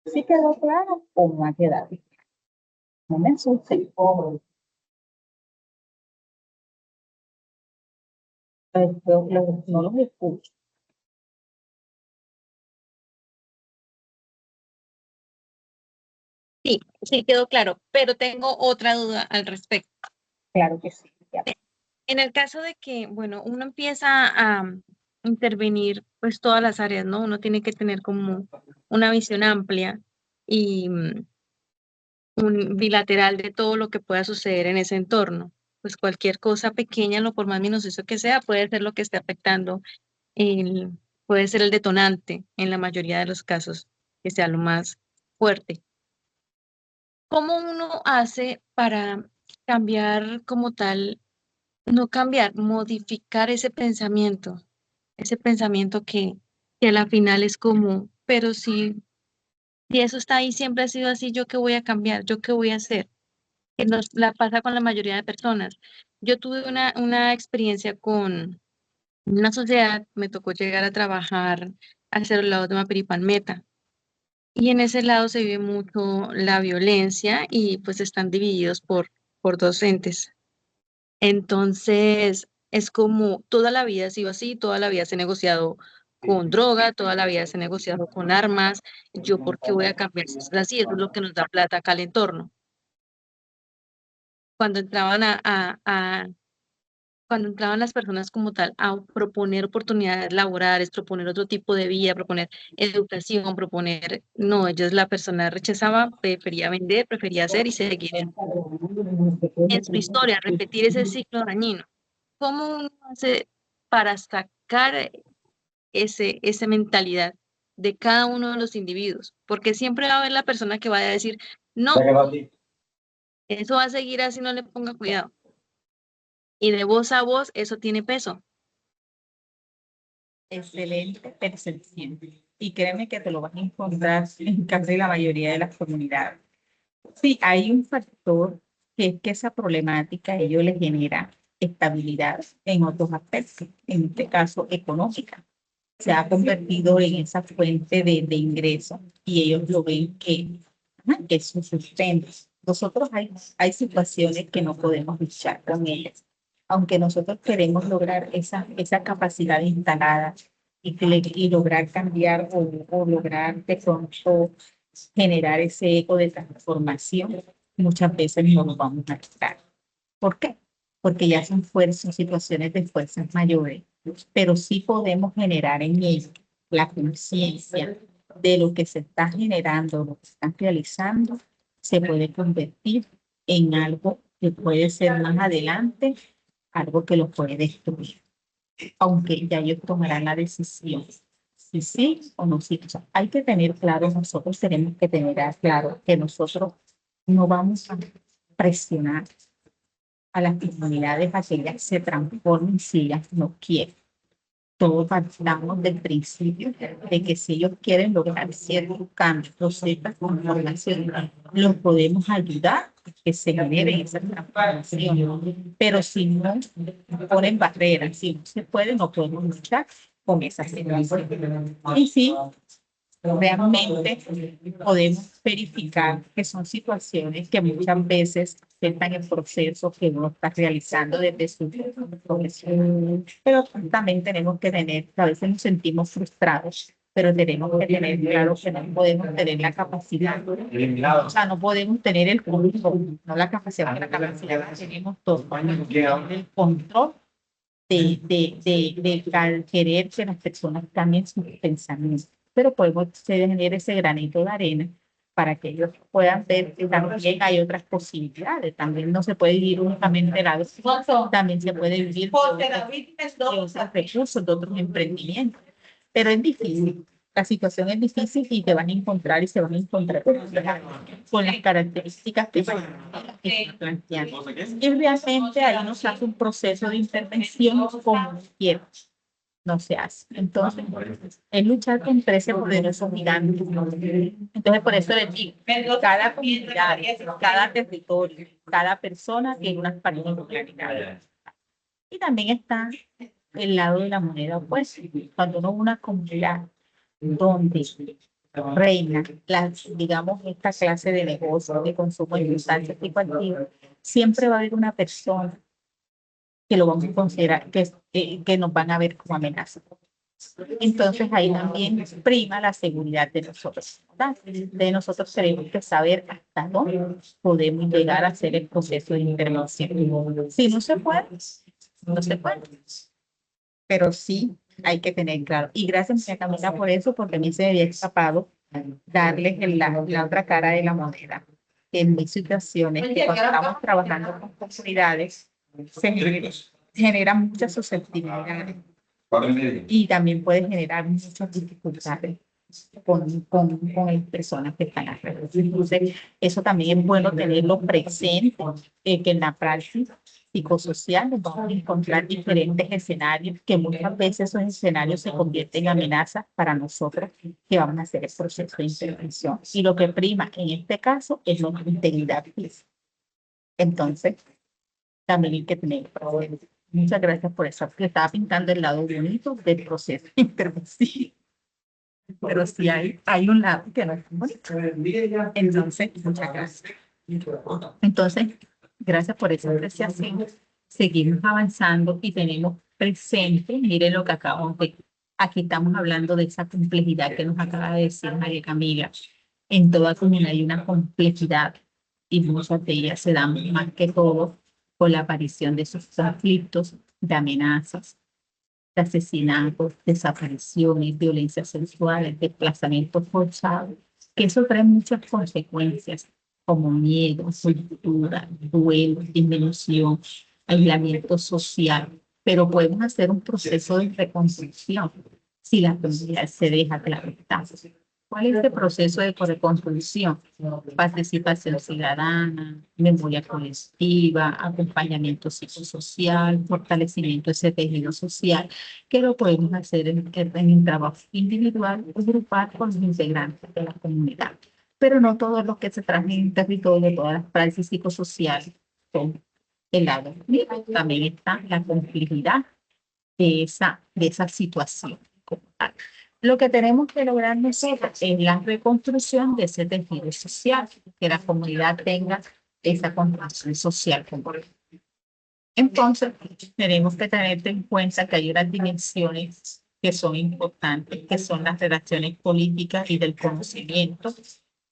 ¿Sí quedó claro o no ha quedado? No me asusten. No los escucho. Sí, sí quedó claro, pero tengo otra duda al respecto. Claro que sí. Ya. En el caso de que, bueno, uno empieza a intervenir pues todas las áreas, ¿no? Uno tiene que tener como una visión amplia y un bilateral de todo lo que pueda suceder en ese entorno. Pues cualquier cosa pequeña, lo por más minucioso que sea, puede ser lo que esté afectando, el, puede ser el detonante en la mayoría de los casos, que sea lo más fuerte. ¿Cómo uno hace para cambiar como tal, no cambiar, modificar ese pensamiento que a la final es como, pero si eso está ahí, siempre ha sido así, ¿yo qué voy a cambiar? ¿Yo qué voy a hacer? Que nos la pasa con la mayoría de personas. Yo tuve una experiencia con una sociedad, me tocó llegar a trabajar hacia el lado de Mapiripán Meta. Y en ese lado se vive mucho la violencia y pues están divididos por dos entes. Entonces, es como toda la vida ha sido así, toda la vida se ha negociado con droga, toda la vida se ha negociado con armas. ¿Yo por qué voy a cambiar si es así? Eso es lo que nos da plata acá al entorno. Cuando entraban cuando entraban las personas como tal a proponer oportunidades laborales, proponer otro tipo de vida, proponer educación, proponer, no, ellos la persona rechazaba, prefería vender, prefería hacer y seguir en su historia, repetir ese ciclo dañino. ¿Cómo uno hace para sacar esa mentalidad de cada uno de los individuos? Porque siempre va a haber la persona que va a decir, no, eso va a seguir así, no le ponga cuidado. Y de voz a voz, eso tiene peso. Excelente percepción. Y créeme que te lo vas a encontrar en casi la mayoría de las comunidades. Sí, hay un factor que es que esa problemática a ellos les genera estabilidad en otros aspectos, en este caso económica. Se ha convertido en esa fuente de ingreso y ellos lo ven que es su sustento. Nosotros hay situaciones que no podemos luchar con ellas. Aunque nosotros queremos lograr esa capacidad instalada y lograr cambiar o lograr de pronto generar ese eco de transformación, muchas veces no lo vamos a lograr. ¿Por qué? Porque ya son situaciones de fuerzas mayores, pero sí podemos generar en ellos la conciencia de lo que se está generando, lo que están realizando, se puede convertir en algo que puede ser más adelante, algo que lo puede destruir, aunque ya ellos tomarán la decisión si sí o no sí. O sea, hay que tener claro, nosotros tenemos que tener claro que nosotros no vamos a presionar a las comunidades a que ellas se transformen si ellas no quieren. Todos partamos del principio de que si ellos quieren lograr ciertos cambios o ciertas transformaciones, los podemos ayudar a que se genere esa transformación. Pero si no ponen barreras, si no se puede, no podemos luchar con esas situaciones. Y sí, realmente podemos verificar que son situaciones que muchas veces afectan el proceso que uno está realizando desde su profesión. Pero también tenemos que tener, a veces nos sentimos frustrados, pero tenemos que tener claro que no podemos tener la capacidad, o sea, no podemos tener el control, no la capacidad, porque la capacidad la tenemos todos, el control de querer que las personas cambien sus pensamientos, pero podemos tener ese granito de arena para que ellos puedan ver que también hay otras posibilidades. También no se puede vivir únicamente la vida, también se puede vivir de otros recursos, de otros emprendimientos, pero es difícil. La situación es difícil y te van a encontrar y se van a encontrar con las características que están planteando. Y realmente ahí nos hace un proceso de intervención como quiera. No se hace. Entonces, es luchar contra ese poderoso gigante. Entonces, por eso les digo, cada comunidad, cada territorio, cada persona tiene unas particularidades. Y también está el lado de la moneda opuesta. Cuando uno una comunidad donde reina, digamos, esta clase de negocio de consumo de sustancias psicoactivas, siempre va a haber una persona que lo vamos a considerar, que nos van a ver como amenaza. Entonces ahí también prima la seguridad de nosotros. De nosotros tenemos que saber hasta dónde podemos llegar a hacer el proceso de intervención. Si no se puede, no se puede. Pero sí hay que tener claro. Y gracias, María Camila, por eso, porque a mí se me había escapado darles la otra cara de la moneda. En mis situaciones, que cuando estamos trabajando con comunidades, se generan muchas susceptibilidades y también puede generar muchas dificultades con las personas que están alrededor. Entonces, eso también es bueno tenerlo presente, que en la práctica psicosocial nos vamos a encontrar diferentes escenarios, que muchas veces esos escenarios se convierten en amenazas para nosotros que vamos a hacer el proceso de intervención. Y lo que prima en este caso es la integridad física. Entonces, también hay que tener presente. Muchas gracias por eso, porque estaba pintando el lado bonito del proceso de intervención. Pero sí hay un lado que no es bonito. Entonces, muchas gracias. Entonces, gracias por esa apreciación. seguimos avanzando y tenemos presente, miren lo que acabamos de, aquí estamos hablando de esa complejidad que nos acaba de decir María Camila. En toda comunidad hay una complejidad y muchas de ellas se dan más que todo por la aparición de esos conflictos, de amenazas, de asesinatos, desapariciones, violencias sexuales, desplazamientos forzados, que eso trae muchas consecuencias como miedo, cultura, duelo, disminución, aislamiento social, pero podemos hacer un proceso de reconstrucción si la comunidad se deja claro. ¿Cuál es el proceso de reconstrucción? Participación ciudadana, memoria colectiva, acompañamiento psicosocial, fortalecimiento de ese tejido social, que lo podemos hacer en el trabajo individual o grupal con los integrantes de la comunidad. Pero no todos los que se trabajan en el territorio, todas las prácticas psicosociales son el lado. También está la complejidad de esa situación como tal. Lo que tenemos que lograr nosotros es la reconstrucción de ese tejido social, que la comunidad tenga esa construcción social como tal. Entonces, tenemos que tener en cuenta que hay unas dimensiones que son importantes, que son las relaciones políticas y del conocimiento,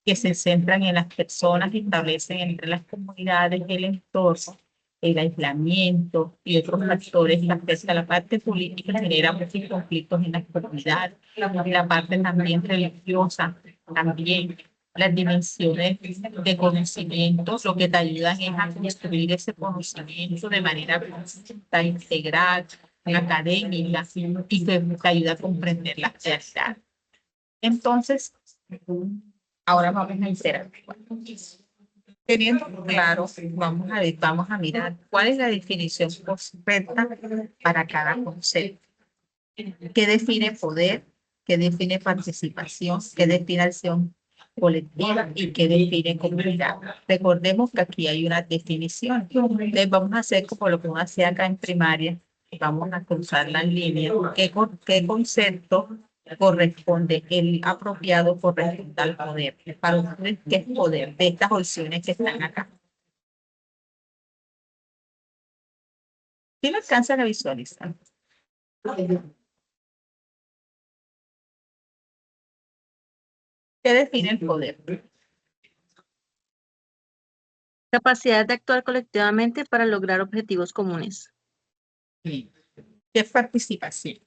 que se centran en las personas que establecen entre las comunidades el entorno, el aislamiento y otros factores que afectan a la parte política, genera muchos conflictos en las comunidades, la parte también religiosa, también las dimensiones de conocimiento, lo que te ayudan es a construir ese conocimiento de manera conjunta, integral, académica, y que te ayuda a comprender la realidad. Entonces, ahora vamos a interactuar. Teniendo claro, vamos a mirar cuál es la definición correcta para cada concepto. ¿Qué define poder? ¿Qué define participación? ¿Qué define acción colectiva? ¿Y qué define comunidad? Recordemos que aquí hay una definición. Entonces vamos a hacer como lo que uno hacía acá en primaria. Vamos a cruzar las líneas. ¿Qué concepto corresponde? El apropiado corresponde al poder. Para ustedes, ¿qué es poder? De estas opciones que están acá. ¿Sí me alcanzan a visualizar? ¿Qué define el poder? Capacidad de actuar colectivamente para lograr objetivos comunes. ¿Qué es participación?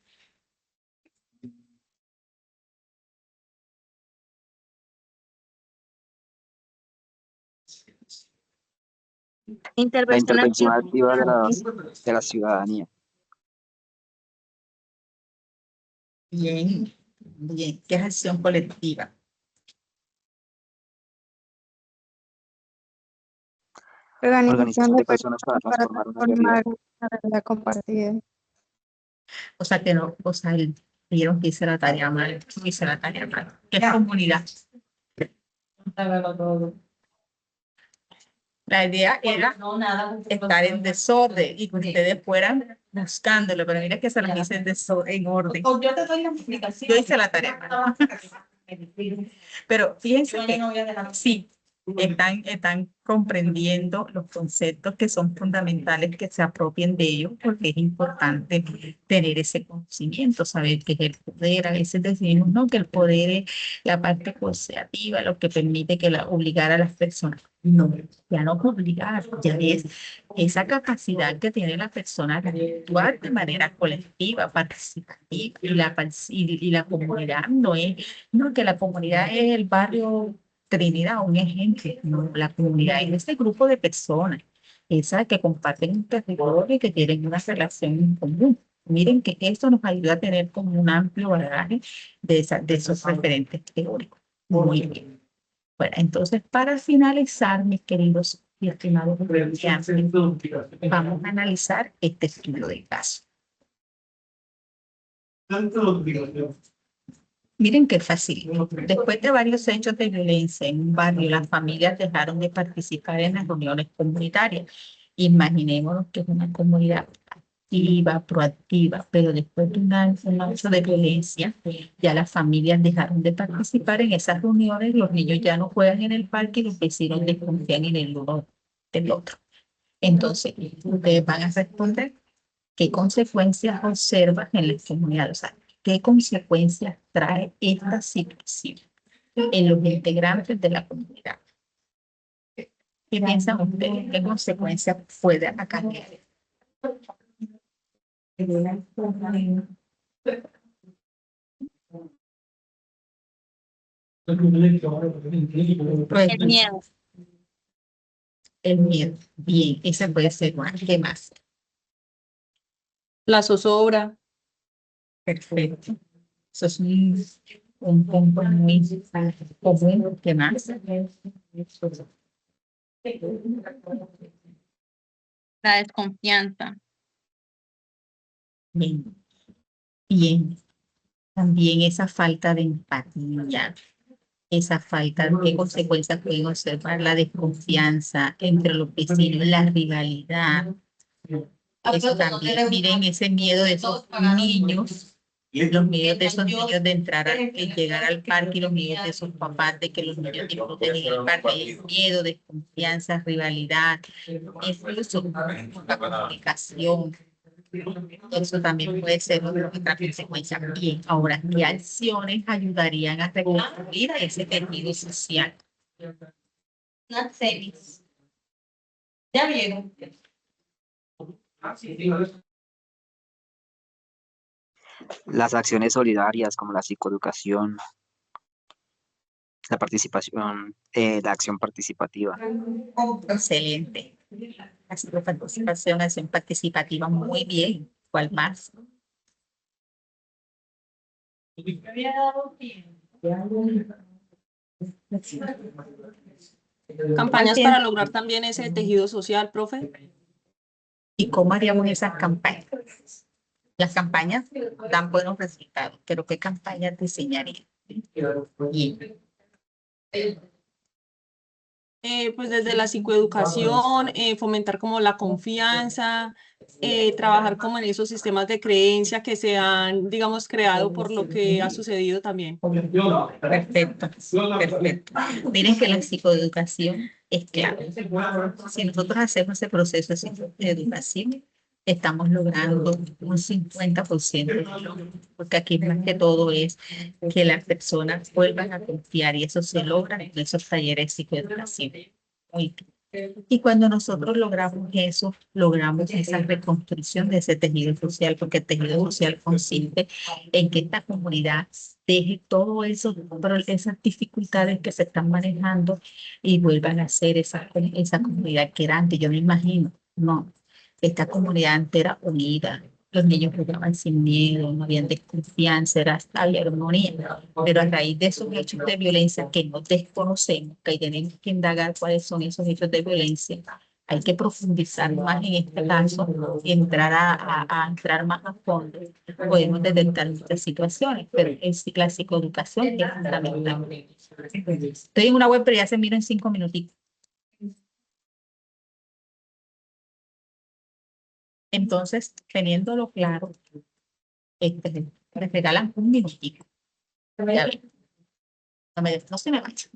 La Intervención intervención activa. activa de la ciudadanía. Bien, bien. ¿Qué es acción colectiva? Organización de personas para transformar una realidad. una realidad compartida. O sea, que no, o sea, vieron que hice la tarea mal, hice la tarea mal. ¿Qué es comunidad? La idea era estar en desorden y que ustedes fueran buscándolo, pero mira que se las hice en orden. Yo te doy la explicación. Yo hice la tarea mal. Pero fíjense que sí, están comprendiendo los conceptos que son fundamentales, que se apropien de ellos, porque es importante tener ese conocimiento, saber qué es el poder. A veces decimos, no, que el poder es la parte coercitiva, lo que permite que obligar a las personas. No, ya no es obligar, ya es esa capacidad que tiene la persona de actuar de manera colectiva, participativa, y la comunidad no es, no, que la comunidad es el barrio Trinidad, un ejemplo, no, la comunidad es ese grupo de personas, esas que comparten un territorio y que tienen una relación en común. Miren que esto nos ayuda a tener como un amplio bagaje de esos referentes teóricos. Muy bien. Bueno, entonces, para finalizar, mis queridos y estimados estudiantes, vamos a analizar este estudio de caso. Miren qué fácil. Después de varios hechos de violencia en un barrio, las familias dejaron de participar en las reuniones comunitarias. Imaginémonos que es una comunidad activa, proactiva, pero después de un hecho de violencia, ya las familias dejaron de participar en esas reuniones, los niños ya no juegan en el parque y los vecinos desconfían en el uno del otro. Entonces, ustedes van a responder qué consecuencias observan en la comunidad, o sea, qué consecuencias trae esta situación en los integrantes de la comunidad. ¿Qué piensan ustedes? ¿Qué consecuencias puede acarrear? El miedo. El miedo. Bien, esa puede ser una. ¿Qué más? La zozobra, Perfecto. Eso es un punto muy común. ¿Qué más? La desconfianza. Bien. Bien. También esa falta de empatía, esa falta de qué consecuencias pueden observar la desconfianza entre los vecinos, la rivalidad. Eso también, miren ese miedo de esos niños, los miedos de esos niños de entrar, de llegar al parque y los miedos de esos papás de que los niños disfruten en el parque, el miedo, desconfianza, rivalidad, incluso la comunicación. Eso también puede ser otra consecuencia. Bien, ahora, ¿qué acciones ayudarían a reconstruir ese tejido social? Nacelis. ¿Ya vieron? Las acciones solidarias como la psicoeducación, la participación, la acción participativa. Excelente. La participación, acción participativa, muy bien. ¿Cuál más? Campañas para lograr también ese tejido social, profe. ¿Y cómo haríamos esas campañas? Las campañas dan buenos resultados, pero ¿qué campañas diseñarían? Bien. Pues desde la psicoeducación, fomentar como la confianza, trabajar como en esos sistemas de creencia que se han, digamos, creado por lo que ha sucedido también. Perfecto, perfecto. Miren que la psicoeducación es clave. Si nosotros hacemos ese proceso de psicoeducación, estamos logrando un 50%, porque aquí más que todo es que las personas vuelvan a confiar y eso se logra en esos talleres de psicoeducación. Muy bien. Y cuando nosotros logramos eso, logramos esa reconstrucción de ese tejido social, porque el tejido social consiste en que esta comunidad deje todo eso, esas dificultades que se están manejando y vuelvan a ser esa comunidad que era antes. Yo me imagino, no, esta comunidad entera unida. Los niños jugaban sin miedo, no había desconfianza, había armonía. Pero a raíz de esos hechos de violencia que no desconocemos, que tenemos que indagar cuáles son esos hechos de violencia, hay que profundizar más en este caso, entrar a entrar más a fondo. Podemos detectar muchas situaciones, pero la psicoeducación es fundamental. Estoy en una web, pero ya se miro en 5 minutitos. Entonces, teniéndolo claro, les regalan un minutito. Ya ven, no se me vaya.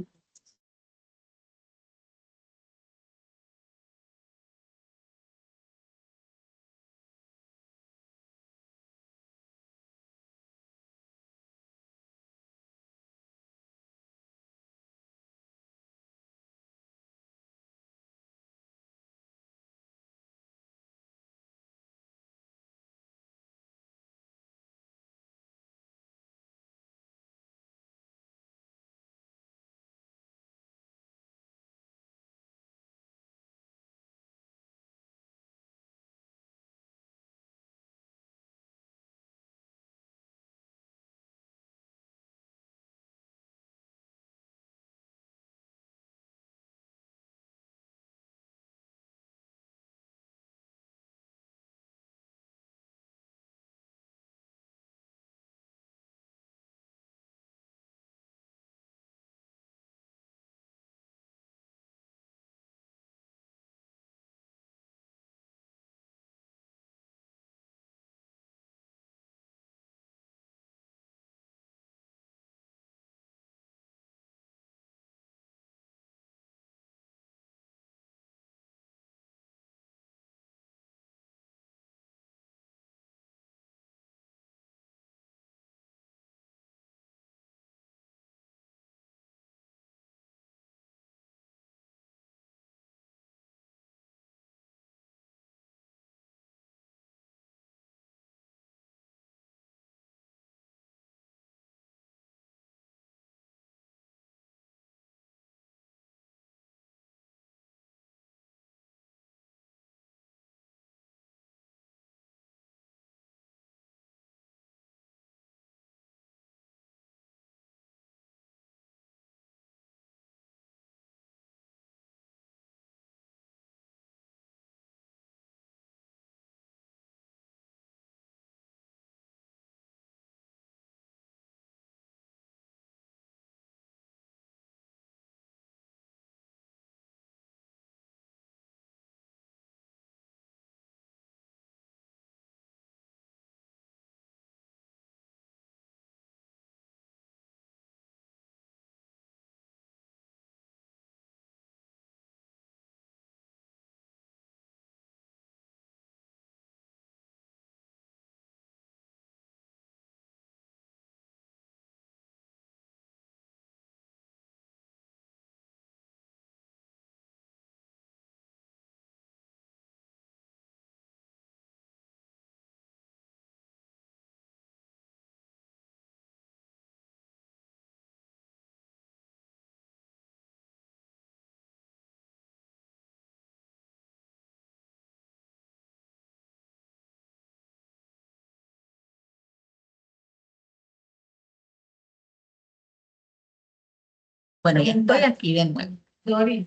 Bueno, ya estoy aquí de nuevo. Doris.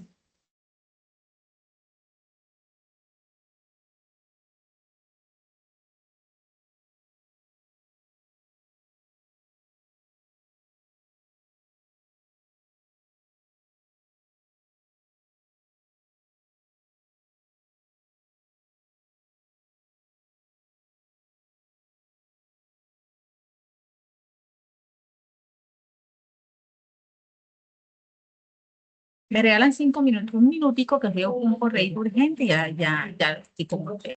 Me regalan 5 minutos, un minutico que veo un correo urgente y ya estoy con usted.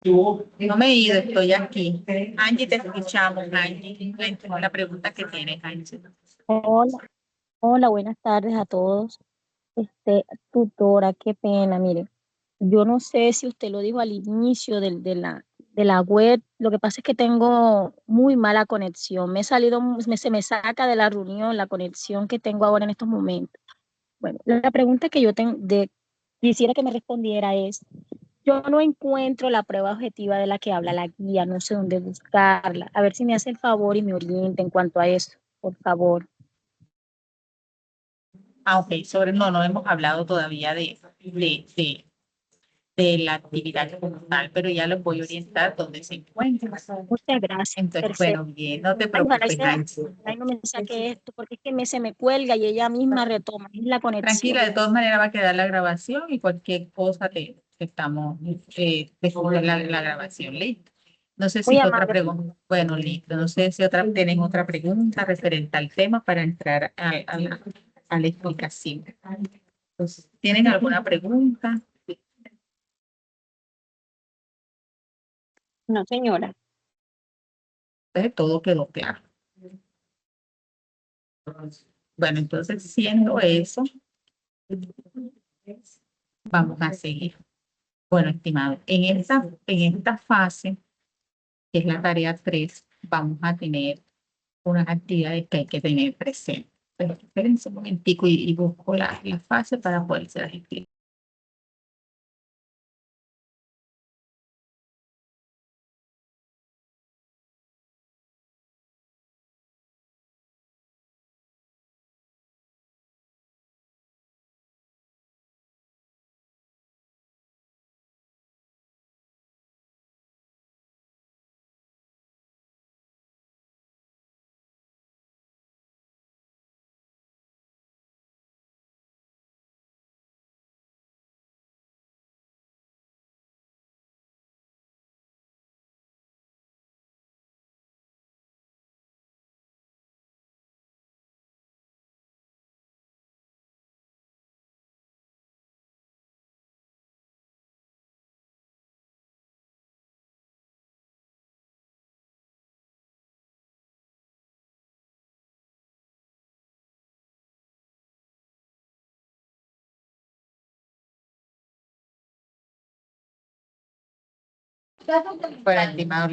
No me he ido, estoy aquí. Angie, te escuchamos, Angie. La pregunta que tienes, Angie. Hola, hola, buenas tardes a todos. Tutora, qué pena, mire. Yo no sé si usted lo dijo al inicio de la web. Lo que pasa es que tengo muy mala conexión. Me he salido, se me saca de la reunión la conexión que tengo ahora en estos momentos. Bueno, la pregunta que yo quisiera que me respondiera es, yo no encuentro la prueba objetiva de la que habla la guía, no sé dónde buscarla. A ver si me hace el favor y me orienta en cuanto a eso, por favor. Ah, ok, no hemos hablado todavía de la actividad como tal, pero ya los voy a orientar donde se encuentran. Muchas gracias. Entonces, Perfecto. bueno, bien, no te Ay, ojalá preocupes, sea, Angie. ojalá y no me saque esto, porque es que se me cuelga y ella misma retoma, es la conexión. Tranquila, de todas maneras va a quedar la grabación y cualquier cosa te estamos, te sube la grabación, listo. No sé Muy si otra amable. pregunta, bueno, listo, no sé si tienen otra pregunta referente al tema para entrar a la explicación. Pues, ¿tienen alguna pregunta? No, señora. Entonces, todo quedó claro. Bueno, entonces, siendo eso, vamos a seguir. Bueno, estimado, en esta fase, que es la tarea 3, vamos a tener unas actividades que hay que tener presentes. Pero espérense un momentico y busco la fase para poder ser explicar. Bueno, estimados,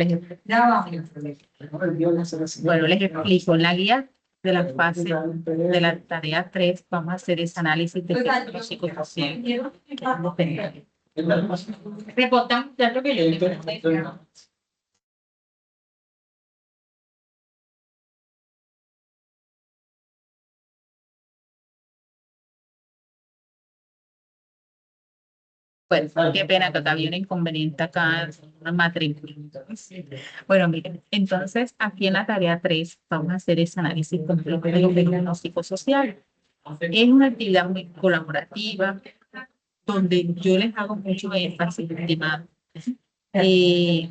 bueno, les explico. La guía de la fase de la tarea 3, vamos a hacer ese análisis de efectos psicosociales. Reportan ya lo que yo digo. Bueno, qué pena que acá había un inconveniente acá, una matrícula. Bueno, miren, entonces aquí en la tarea 3 vamos a hacer ese análisis completo de los fenómenos psicosociales. Es una actividad muy colaborativa donde yo les hago mucho énfasis, estimado. Es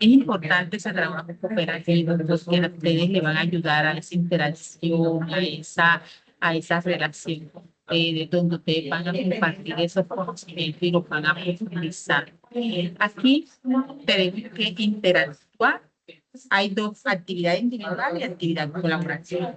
importante ese trabajo cooperativo porque a ustedes le van a ayudar a esa interacción, a esa relación de donde ustedes van a compartir esos conocimientos y los van a profundizar. Aquí tenemos que interactuar. Hay dos actividades individuales y actividad colaborativa.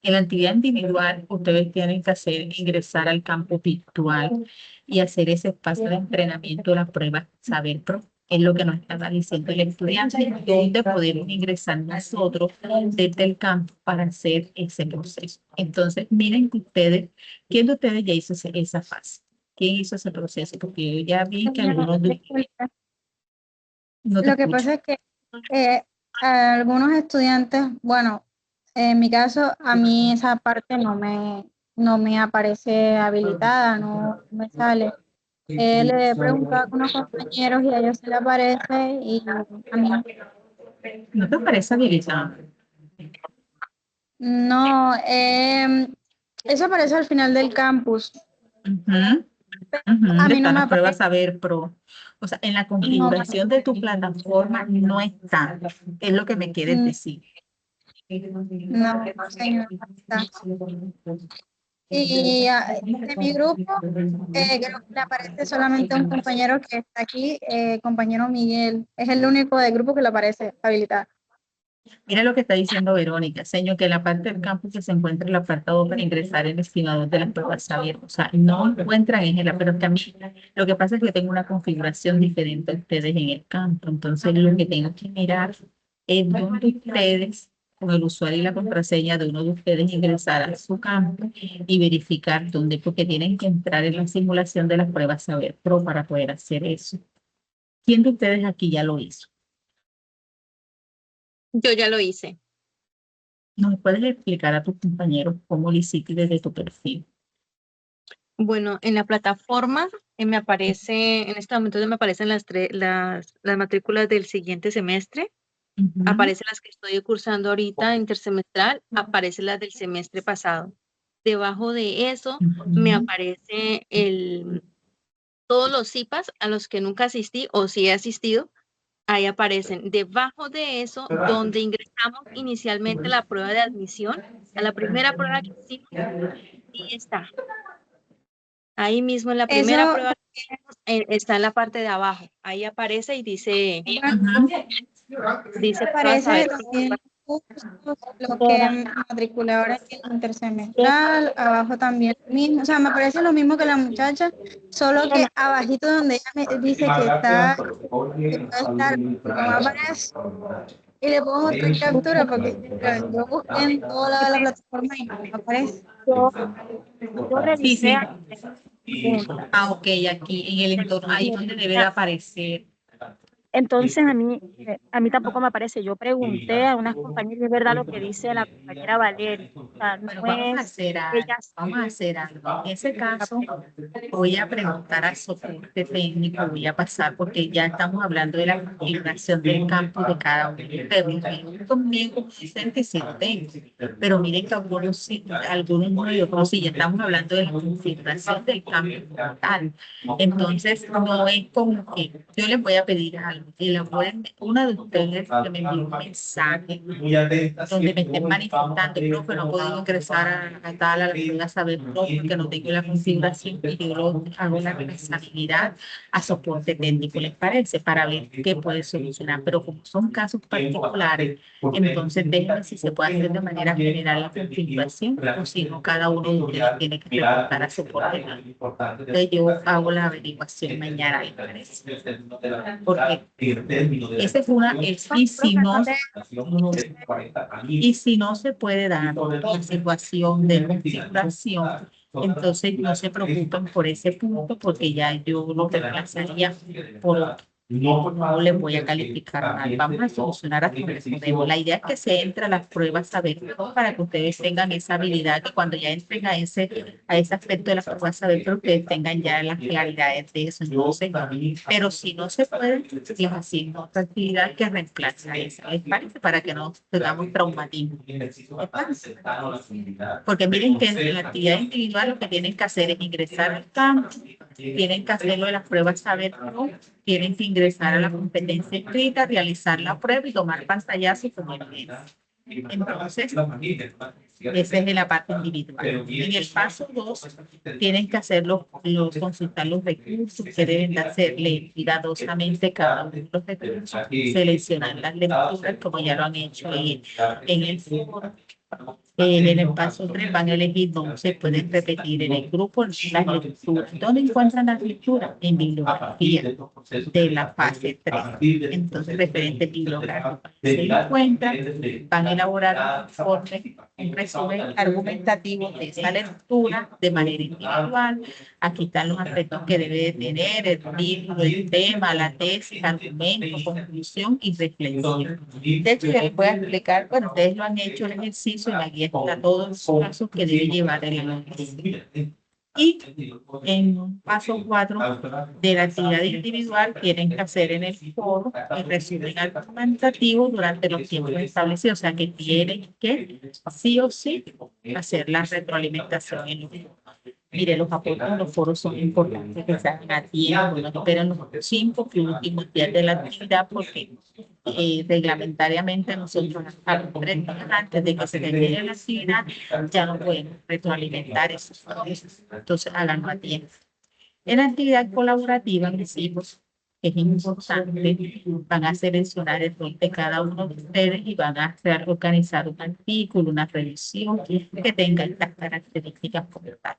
En la actividad individual, ustedes tienen que ingresar al campo virtual y hacer ese espacio de entrenamiento de la prueba Saber Pro. Es lo que nos estaba diciendo el estudiante, donde podemos ingresar nosotros desde el campo para hacer ese proceso. Entonces, miren que ustedes, ¿quién de ustedes ya hizo esa fase? ¿Quién hizo ese proceso? Porque yo ya vi que algunos de ustedes... No te Lo que escucho. pasa es que algunos estudiantes, bueno, en mi caso, a mí esa parte no me aparece habilitada, no me sale. Le he preguntado a unos compañeros y a ellos se les aparece y a mí ¿No te parece habilitado? no. Eso aparece al final del campus. Ujú. A mí no Está me la prueba aparece. Saber Pro. O sea, en la configuración de tu plataforma no está. Es lo que me quieres Mm, decir. No, señor, no está. Y de mi grupo, creo que le aparece solamente un compañero que está aquí, compañero Miguel. Es el único del grupo que le aparece habilitado. Mira lo que está diciendo Verónica, señor, que en la parte del campus que se encuentra el apartado para ingresar el estimador de las pruebas Saber. O sea, no encuentran en el, pero también lo que pasa es que tengo una configuración diferente a ustedes en el campo. Entonces, lo que tengo que mirar es dónde ustedes, con el usuario y la contraseña de uno de ustedes, ingresar a su campo y verificar dónde, porque tienen que entrar en la simulación de las pruebas Saber Pro para poder hacer eso. ¿Quién de ustedes aquí ya lo hizo? Yo ya lo hice. ¿Nos puedes explicar a tus compañeros cómo lo hiciste desde tu perfil? Bueno, en la plataforma me aparece, en este momento me aparecen las matrículas del siguiente semestre, aparecen las que estoy cursando ahorita intersemestral, aparecen las del semestre pasado. Debajo de eso me aparece todos los CIPAS a los que nunca asistí o sí he asistido, ahí aparecen. Debajo de eso, donde ingresamos inicialmente la prueba de admisión, a la primera prueba que hicimos, y está. Ahí mismo en la primera Eso, prueba está en la parte de abajo. Ahí aparece y dice prueba parece Saber Pro. también lo que matriculé ahora en el intersemestral, abajo también lo mismo, o sea, me parece lo mismo que la muchacha, solo que abajito donde ella me dice que está, que puede estar, no me aparece, y le pongo otra captura porque yo busqué en todo lado de la plataforma y no me aparece. Yo Sí, revisé sí. Ah, ok, aquí en el entorno, ahí es donde debe de aparecer. Entonces a mí tampoco me aparece. Yo pregunté a unas compañeras y es verdad lo que dice la compañera Valeria. O sea, no Bueno, vamos a es hacer algo. ella. Vamos a hacer algo. En ese caso, voy a preguntar al soporte técnico, voy a pasar, porque ya estamos hablando de la configuración del campo de cada uno de ustedes. Conmigo como docente sí lo tengo, pero miren que algunos sí, algunos no, y otros sí, ya estamos hablando de la configuración del campo como tal. Entonces, no es como que yo les voy a pedir algo, elaboren una de ustedes que me envíe un mensaje donde me estén manifestando, profe, no puedo ingresar a la prueba Saber Pro porque no tengo la configuración y yo lo hago la responsabilidad a soporte técnico, ¿les parece? Para ver qué puede solucionar. Pero como son casos particulares, entonces déjenme si se puede hacer de manera general la configuración o si no, cada uno de ustedes tiene que reportar a soporte técnico. Entonces yo hago la averiguación mañana, ¿les parece? Porque Esa es una, y si no se puede dar la situación de configuración, entonces no se preocupen por ese punto, porque ya yo lo reemplazaría por otro. No le voy a calificar mal. Vamos a solucionar hasta donde podemos. La idea es que se entre a las pruebas a ver para que ustedes tengan esa habilidad, que cuando ya entren a ese aspecto de las pruebas a ver, pero ustedes tengan ya las claridades de eso. Entonces, pero si no se puede, les asigno otra actividad que reemplace a esa. ¿Les parece? Para que no tengamos traumatismo. ¿Les parece? Porque miren que en la actividad individual lo que tienen que hacer es ingresar al campo, tienen que hacerlo de las pruebas saber, ¿no? Tienen que ingresar a la competencia escrita, realizar la prueba y tomar pantallazos como evidencia. Entonces, esa es la parte individual. En el paso 2, tienen que hacerlo, consultar los recursos que deben de hacer, leer cuidadosamente cada uno de los recursos, seleccionar las lecturas como ya lo han hecho en el foro. En el paso 3 van a elegir dónde se pueden repetir en el grupo las lecturas. ¿Dónde encuentran las lecturas? En bibliografía de la fase 3. Entonces, referentes bibliográficos se encuentran, van a elaborar un resumen argumentativo de esa lectura de manera individual. Aquí están los aspectos que debe de tener, el libro, el tema, la tesis, argumento, conclusión y reflexión. De hecho, ya les voy a explicar, bueno, ustedes lo han hecho el ejercicio, en la guía está todos los pasos que debe llevar el análisis. Y en paso 4 de la actividad individual tienen que hacer en el foro el resumen argumentativo durante los tiempos establecidos, o sea que tienen que sí o sí hacer la retroalimentación en los foros. Mire, los aportes en los foros son importantes que sean a tiempo, no esperen los 5 últimos días de la actividad, porque reglamentariamente nosotros a los 3 días antes de que se termine la actividad ya no podemos retroalimentar esos foros. Entonces háganlo a tiempo. En la actividad colaborativa, mis hijos, es importante, van a seleccionar el rol de cada uno de ustedes y van a organizar un artículo, una revisión que tenga estas características como tal.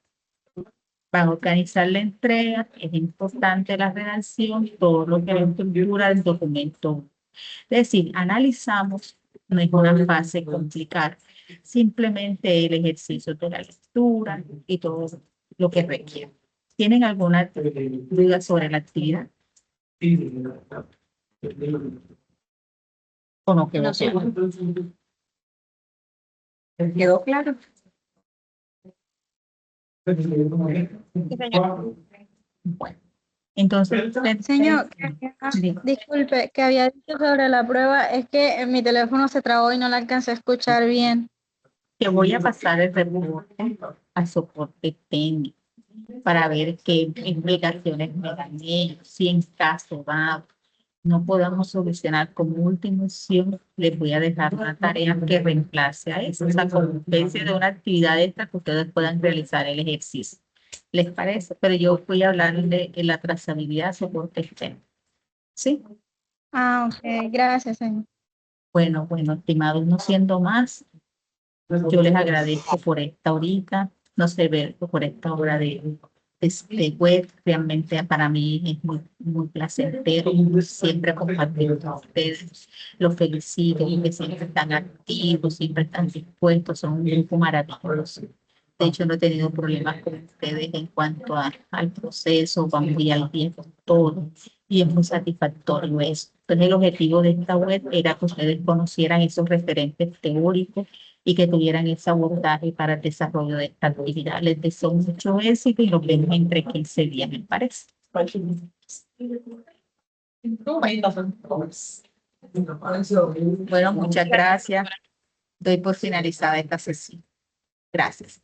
Van a organizar la entrega, es importante la redacción, todo lo que la estructura del documento. Es decir, analizamos, no es una fase complicada, simplemente el ejercicio de la lectura y todo lo que requiere. ¿Tienen alguna duda sobre la actividad? ¿O no quedó claro? ¿Quedó claro? Bueno, entonces, Señor, disculpe, que había dicho sobre la prueba, es que en mi teléfono se trabó y no la alcancé a escuchar bien. te voy a pasar el reporte al soporte técnico para ver qué implicaciones me dan ellos, si en caso dado no podamos solucionar como última opción, les voy a dejar una tarea que reemplace a eso, o sea, como especie de una actividad extra que ustedes puedan realizar el ejercicio. ¿Les parece? Pero yo voy a hablar de la trazabilidad soporte externo. ¿Sí? Ah, ok, gracias, señor. Bueno, estimados, no siendo más, yo les agradezco por esta horita, no sé, por esta hora de web. Realmente para mí es muy placentero siempre compartir con ustedes. Los felicito porque siempre están activos, siempre están dispuestos, son un grupo maravilloso. De hecho, no he tenido problemas con ustedes en cuanto al proceso, vamos muy al día con todo y es muy satisfactorio eso. Entonces, el objetivo de esta web era que ustedes conocieran esos referentes teóricos y que tuvieran ese abordaje para el desarrollo de esta actividad. Les deseo mucho éxito y nos vemos entre 15 días, me parece. Bueno, muchas gracias. Doy por finalizada esta sesión. Gracias.